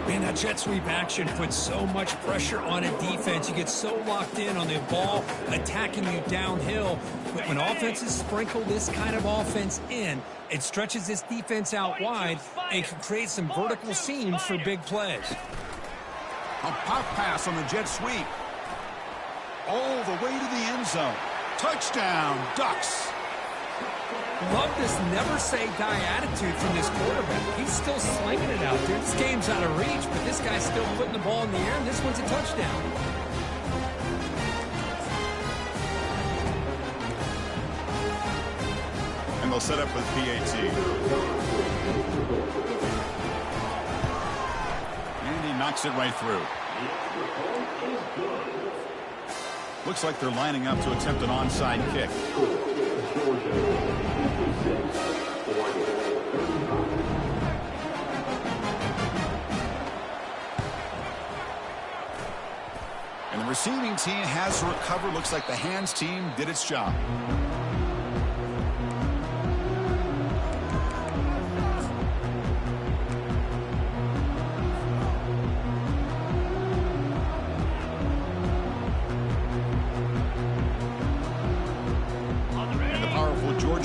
Man, that jet sweep action puts so much pressure on a defense. You get so locked in on the ball attacking you downhill. But when offenses sprinkle this kind of offense in, it stretches this defense out wide and can create some vertical seams for big plays. A pop pass on the jet sweep. All the way to the end zone. Touchdown, Ducks. Love this never-say-die attitude from this quarterback. He's still slinging it out there. This game's out of reach, but this guy's still putting the ball in the air, and this one's a touchdown. And they'll set up with PAT. And he knocks it right through. Looks like they're lining up to attempt an onside kick. And the receiving team has to recover. Looks like the hands team did its job.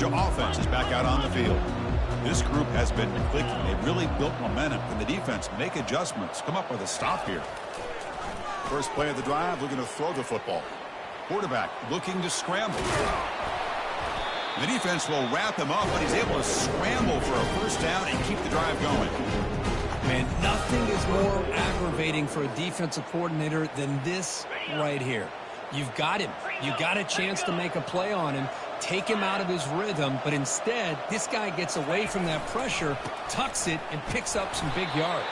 Offense is back out on the field. This group has been clicking. They've really built momentum. Can the defense make adjustments? Come up with a stop here. First play of the drive, looking to throw the football. Quarterback looking to scramble. The defense will wrap him up, but he's able to scramble for a first down and keep the drive going. Man, nothing is more aggravating for a defensive coordinator than this right here. You've got him. You've got a chance to make a play on him, take him out of his rhythm, but instead, this guy gets away from that pressure, tucks it, and picks up some big yards.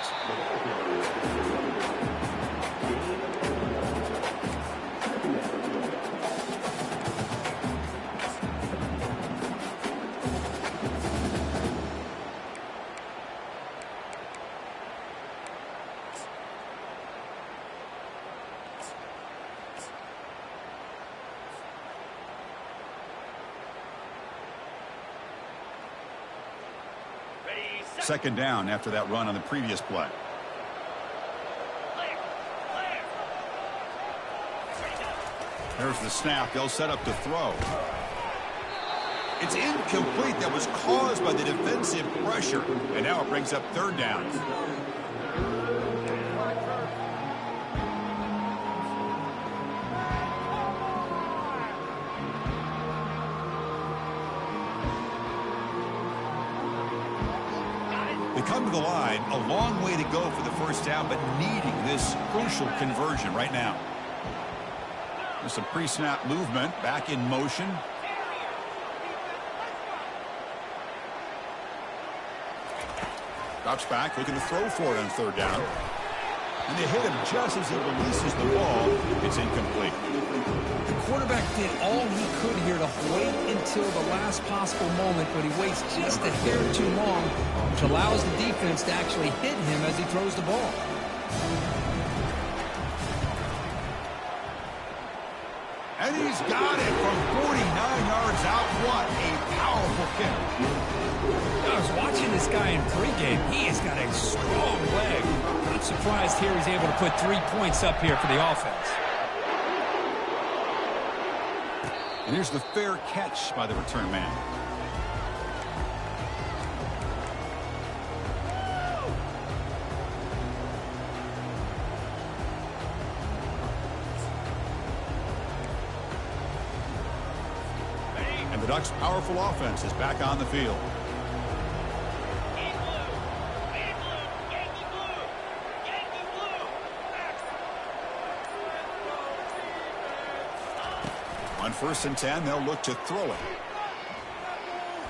Second down after that run on the previous play. There's the snap. They'll set up to throw. It's incomplete. That was caused by the defensive pressure. And now it brings up third down. They come to the line. A long way to go for the first down, but needing this crucial conversion right now. There's some pre-snap movement. Back in motion. Drops back, looking to throw for it on third down. And they hit him just as he releases the ball. It's incomplete. The quarterback did all he could here to wait until the last possible moment, but he waits just a hair too long, which allows the defense to actually hit him as he throws the ball. And he's got it from 49 yards out. What a powerful kick. I was watching this guy in pregame. He has got a strong leg. I'm surprised here he's able to put 3 points up here for the offense. And here's the fair catch by the return man. And the Ducks' powerful offense is back on the field. On 1st and 10, they'll look to throw it.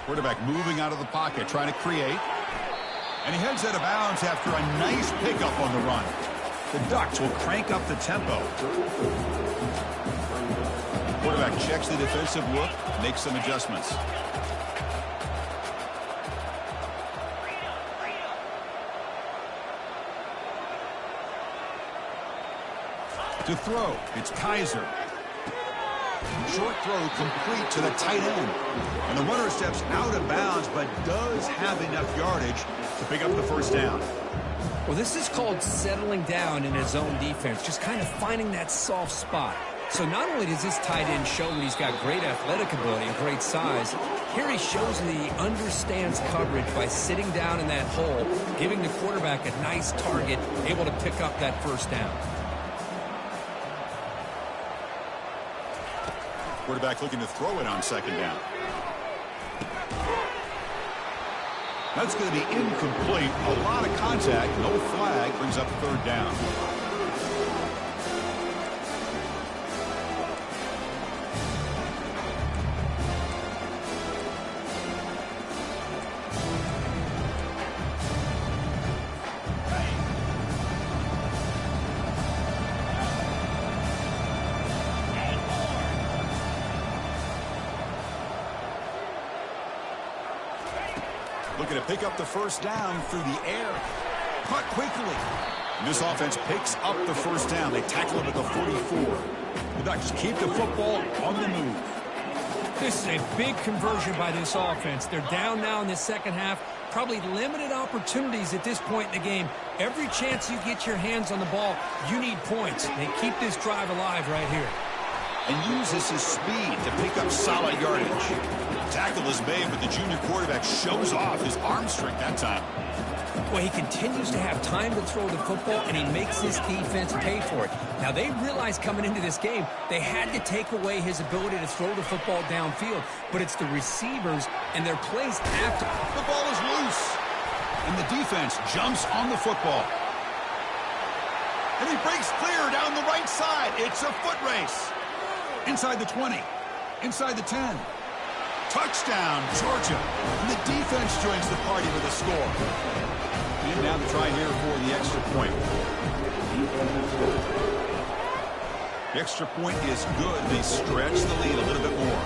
Quarterback moving out of the pocket, trying to create. And he heads out of bounds after a nice pickup on the run. The Ducks will crank up the tempo. Quarterback checks the defensive look, makes some adjustments. To throw, it's Kaiser. Short throw complete to the tight end. And the runner steps out of bounds, but does have enough yardage to pick up the first down. Well, this is called settling down in his own defense, just kind of finding that soft spot. So not only does this tight end show that he's got great athletic ability and great size, here he shows that he understands coverage by sitting down in that hole, giving the quarterback a nice target, able to pick up that first down. Quarterback looking to throw it on second down. That's going to be incomplete. A lot of contact, no flag, brings up third down. Looking to pick up the first down through the air. Caught quickly. And this offense picks up the first down. They tackle him at the 44. The Ducks keep the football on the move. This is a big conversion by this offense. They're down now in the second half. Probably limited opportunities at this point in the game. Every chance you get your hands on the ball, you need points. They keep this drive alive right here. And uses his speed to pick up solid yardage. Tackle is made, but the junior quarterback shows off his arm strength that time. Well, he continues to have time to throw the football, and he makes his defense pay for it. Now, they realized coming into this game, they had to take away his ability to throw the football downfield, but it's the receivers and their plays after. The ball is loose, and the defense jumps on the football. And he breaks clear down the right side. It's a foot race. Inside the 20, inside the 10. Touchdown, Georgia. And the defense joins the party with a score. And now to try here for the extra point. The extra point is good. They stretch the lead a little bit more.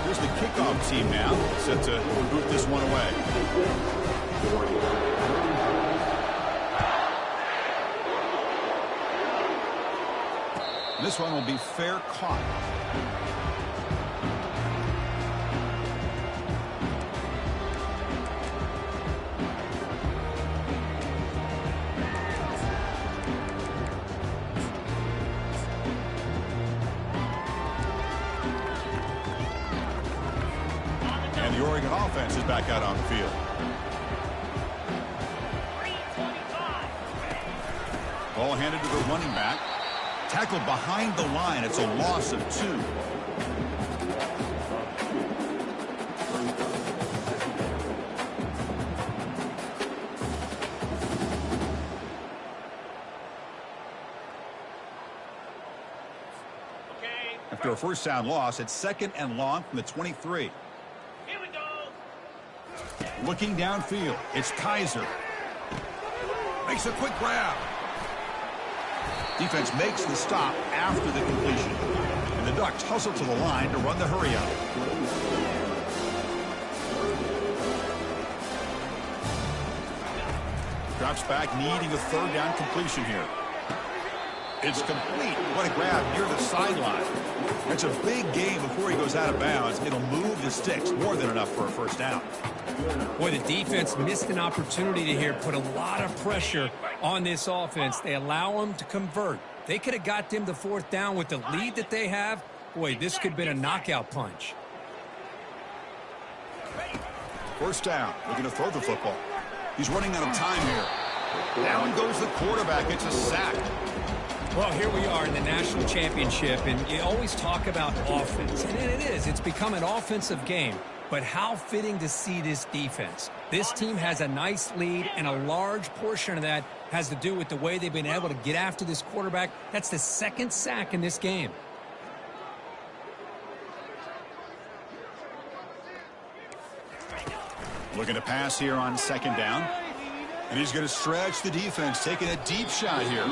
Here's the kickoff team now, set to boot this one away. This one will be fair caught. And the Oregon offense is back out on the field. 325. Ball handed to the running back. Tackled behind the line. It's a loss of 2. Okay. After a first down loss, it's 2nd and long from the 23. Here we go. Looking downfield, it's Kaiser. Makes a quick grab. Defense makes the stop after the completion. And the Ducks hustle to the line to run the hurry out. Drops back, needing a 3rd down completion here. It's complete. What a grab near the sideline. It's a big gain before he goes out of bounds. It'll move the sticks, more than enough for a first down. Boy, the defense missed an opportunity to here, put a lot of pressure on this offense. They allow them to convert. They could have got them to 4th down with the lead that they have. Boy, this could have been a knockout punch. First down, looking to throw the football. He's running out of time here. Down goes the quarterback. It's a sack. Well, here we are in the national championship, and you always talk about offense, and it is. It's become an offensive game. But how fitting to see this defense. This team has a nice lead, and a large portion of that has to do with the way they've been able to get after this quarterback. That's the 2nd sack in this game. Looking to pass here on 2nd down. And he's going to stretch the defense, taking a deep shot here.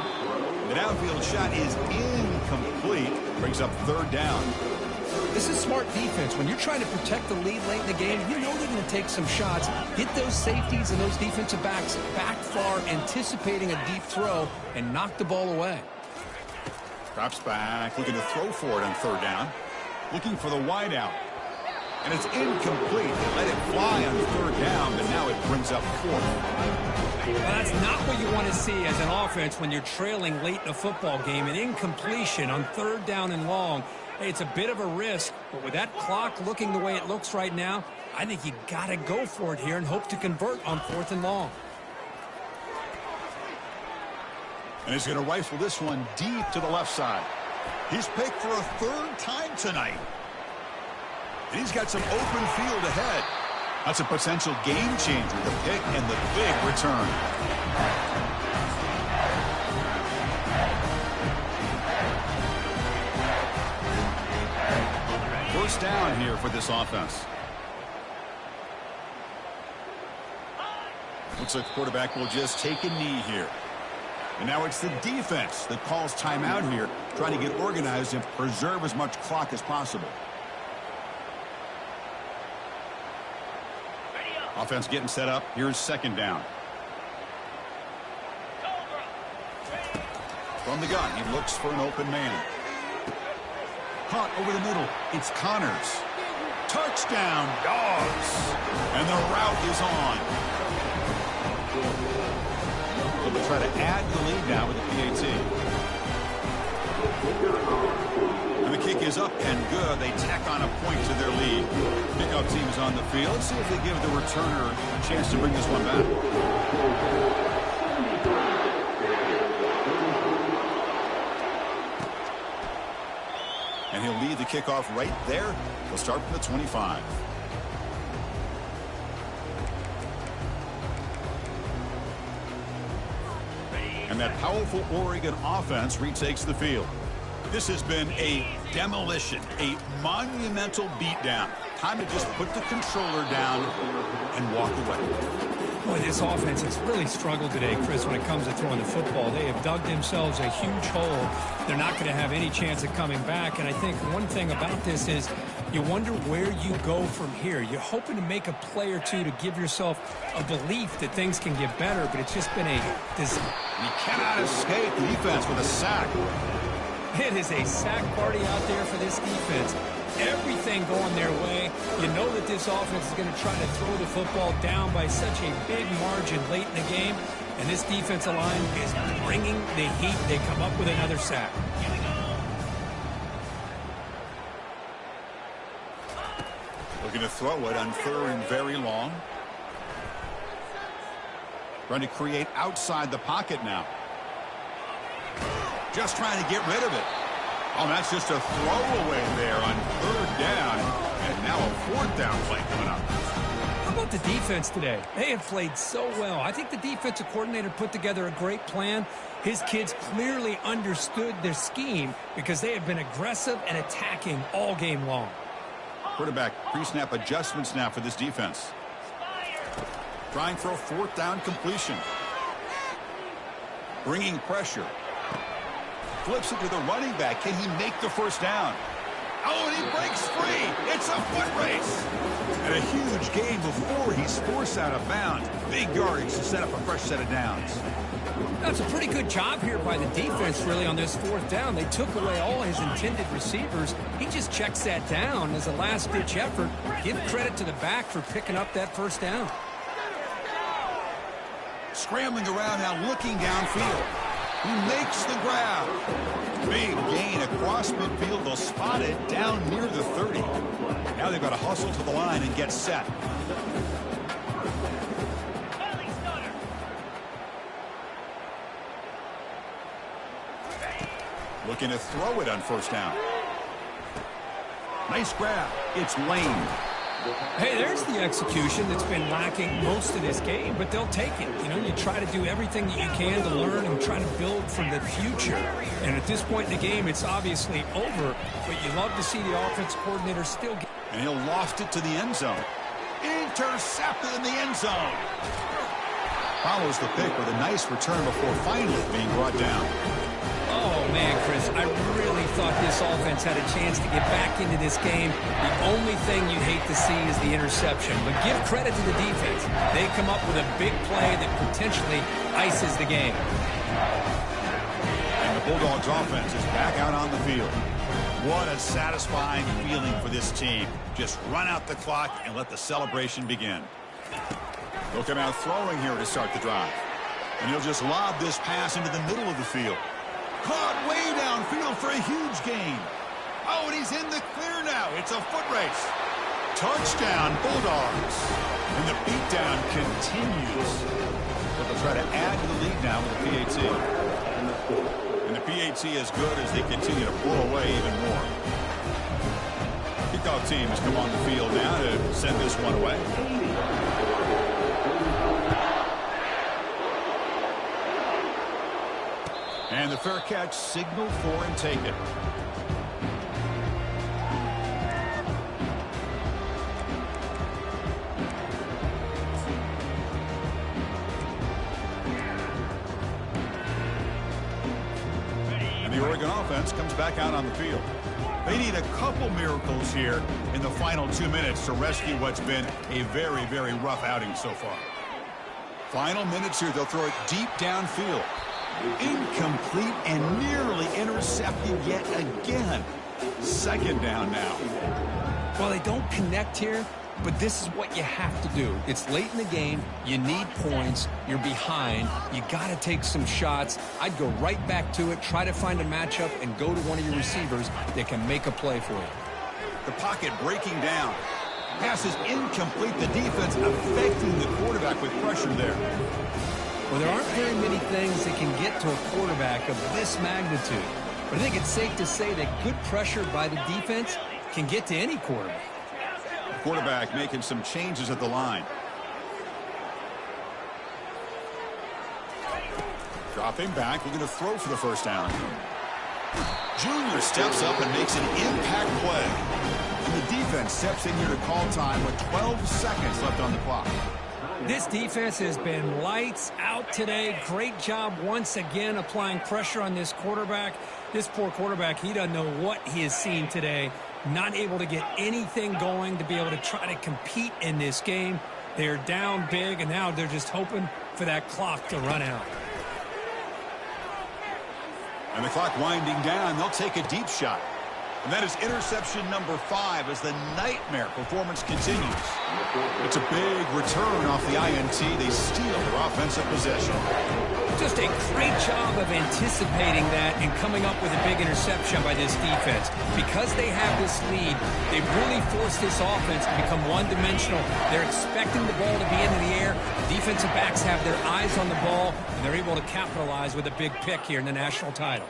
The downfield shot is incomplete. Brings up 3rd down. This is smart defense. When you're trying to protect the lead late in the game, you know they're going to take some shots, get those safeties and those defensive backs back far, anticipating a deep throw, and knock the ball away. Drops back, looking to throw for it on 3rd down. Looking for the wideout. And it's incomplete. They let it fly on 3rd down, but now it brings up 4th. Well, that's not what you want to see as an offense when you're trailing late in a football game. An incompletion on 3rd down and long. Hey, it's a bit of a risk, but with that clock looking the way it looks right now, I think you got to go for it here and hope to convert on 4th and long. And he's going to rifle this one deep to the left side. He's picked for a 3rd time tonight. And he's got some open field ahead. That's a potential game changer, the pick and the big return. First down here for this offense. Looks like the quarterback will just take a knee here. And now it's the defense that calls timeout here, trying to get organized and preserve as much clock as possible. Offense getting set up. Here's 2nd down. From the gun, he looks for an open man. Caught over the middle. It's Connors. Touchdown, Dogs. And the route is on. They'll try to add the lead now with the PAT. And the kick is up and good. They tack on a point to their lead. Kickoff team is on the field. Let's see if they give the returner a chance to bring this one back. And he'll lead the kickoff right there. He'll start from the 25. And that powerful Oregon offense retakes the field. This has been a demolition, a monumental beatdown. Time to just put the controller down and walk away. Boy, this offense has really struggled today, Chris, when it comes to throwing the football. They have dug themselves a huge hole. They're not going to have any chance of coming back. And I think one thing about this is you wonder where you go from here. You're hoping to make a play or two to give yourself a belief that things can get better, but it's just been You cannot escape the defense with a sack. It is a sack party out there for this defense. Everything going their way. You know that this offense is going to try to throw the football down by such a big margin late in the game. And this defensive line is bringing the heat. They come up with another sack. Looking to throw it on 3rd and very long. Trying to create outside the pocket now. Just trying to get rid of it. Oh, that's just a throwaway there on 3rd down. And now a 4th down play coming up. How about the defense today? They have played so well. I think the defensive coordinator put together a great plan. His kids clearly understood their scheme because they have been aggressive and attacking all game long. Quarterback pre-snap adjustments now for this defense. Trying for a 4th down completion. Bringing pressure. Flips it to the running back. Can he make the 1st down? Oh, and he breaks free. It's a foot race. And a huge gain before he's forced out of bounds. Big yardage to set up a fresh set of downs. That's a pretty good job here by the defense, really, on this 4th down. They took away all his intended receivers. He just checks that down as a last-ditch effort. Give credit to the back for picking up that 1st down. Scrambling around now, looking downfield. He makes the grab. Big gain across midfield. They'll spot it down near the 30. Now they've got to hustle to the line and get set. Looking to throw it on 1st down. Nice grab. It's Lane. Hey, there's the execution that's been lacking most of this game, but they'll take it. You know, you try to do everything that you can to learn and try to build for the future. And at this point in the game, it's obviously over, but you love to see the offense coordinator still get. And he'll loft it to the end zone. Intercepted in the end zone. Follows the pick with a nice return before finally being brought down. Oh, man, Chris, I really thought this offense had a chance to get back into this game. The only thing you'd hate to see is the interception. But give credit to the defense. They come up with a big play that potentially ices the game. And the Bulldogs offense is back out on the field. What a satisfying feeling for this team. Just run out the clock and let the celebration begin. They'll come out throwing here to start the drive. And he'll just lob this pass into the middle of the field. Caught way downfield for a huge gain. Oh, and he's in the clear now. It's a foot race. Touchdown, Bulldogs. And the beatdown continues. But they'll try to add to the lead now with the PAT. And the PAT is good as they continue to pull away even more. Kickoff team has come on the field now to send this one away. And the fair catch signaled for and taken. And the Oregon offense comes back out on the field. They need a couple miracles here in the final 2 minutes to rescue what's been a very, very rough outing so far. Final minutes here, they'll throw it deep downfield. Incomplete and nearly intercepted yet again. 2nd down now. Well, they don't connect here, but this is what you have to do. It's late in the game. You need points. You're behind. You got to take some shots. I'd go right back to it, try to find a matchup, and go to one of your receivers that can make a play for you. The pocket breaking down. Pass is incomplete. The defense affecting the quarterback with pressure there. Well, there aren't very many things that can get to a quarterback of this magnitude. But I think it's safe to say that good pressure by the defense can get to any quarterback. Quarterback making some changes at the line. Dropping back, looking to throw for the 1st down. Junior steps up and makes an impact play. And the defense steps in here to call time with 12 seconds left on the clock. This defense has been lights out today. Great job once again applying pressure on this quarterback. This poor quarterback, he doesn't know what he has seen today. Not able to get anything going to be able to try to compete in this game. They're down big, and now they're just hoping for that clock to run out. And the clock winding down. They'll take a deep shot. And that is interception number 5 as the nightmare performance continues. It's a big return off the INT. They steal their offensive possession. Just a great job of anticipating that and coming up with a big interception by this defense. Because they have this lead, they've really forced this offense to become one-dimensional. They're expecting the ball to be into the air. The defensive backs have their eyes on the ball, and they're able to capitalize with a big pick here in the national title.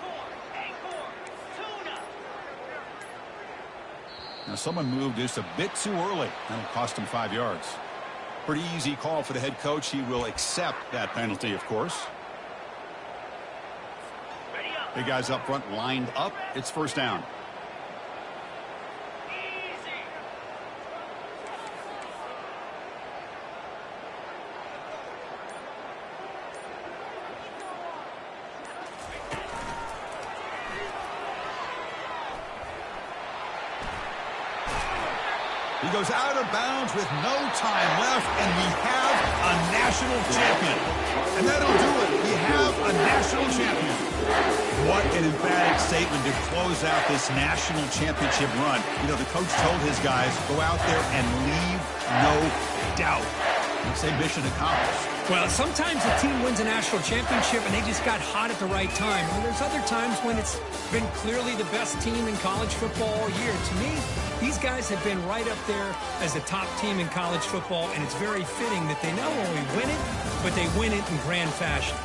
Now, someone moved just a bit too early. That'll cost him 5 yards. Pretty easy call for the head coach. He will accept that penalty, of course. Big guys up front lined up. It's first down. He goes out of bounds with no time left, and we have a national champion. And that'll do it. We have a national champion. What an emphatic statement to close out this national championship run. You know, the coach told his guys, go out there and leave no doubt. I'd say mission accomplished. Well, sometimes a team wins a national championship and they just got hot at the right time. And there's other times when it's been clearly the best team in college football all year. To me, these guys have been right up there as the top team in college football, and it's very fitting that they not only win it, but they win it in grand fashion.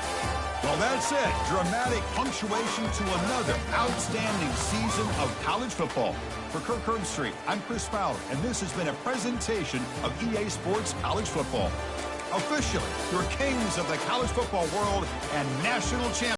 Well, that's it. Dramatic punctuation to another outstanding season of college football. For Kirk Herbstreit, I'm Chris Fowler, and this has been a presentation of EA Sports College Football. Officially, your kings of the college football world and national champions.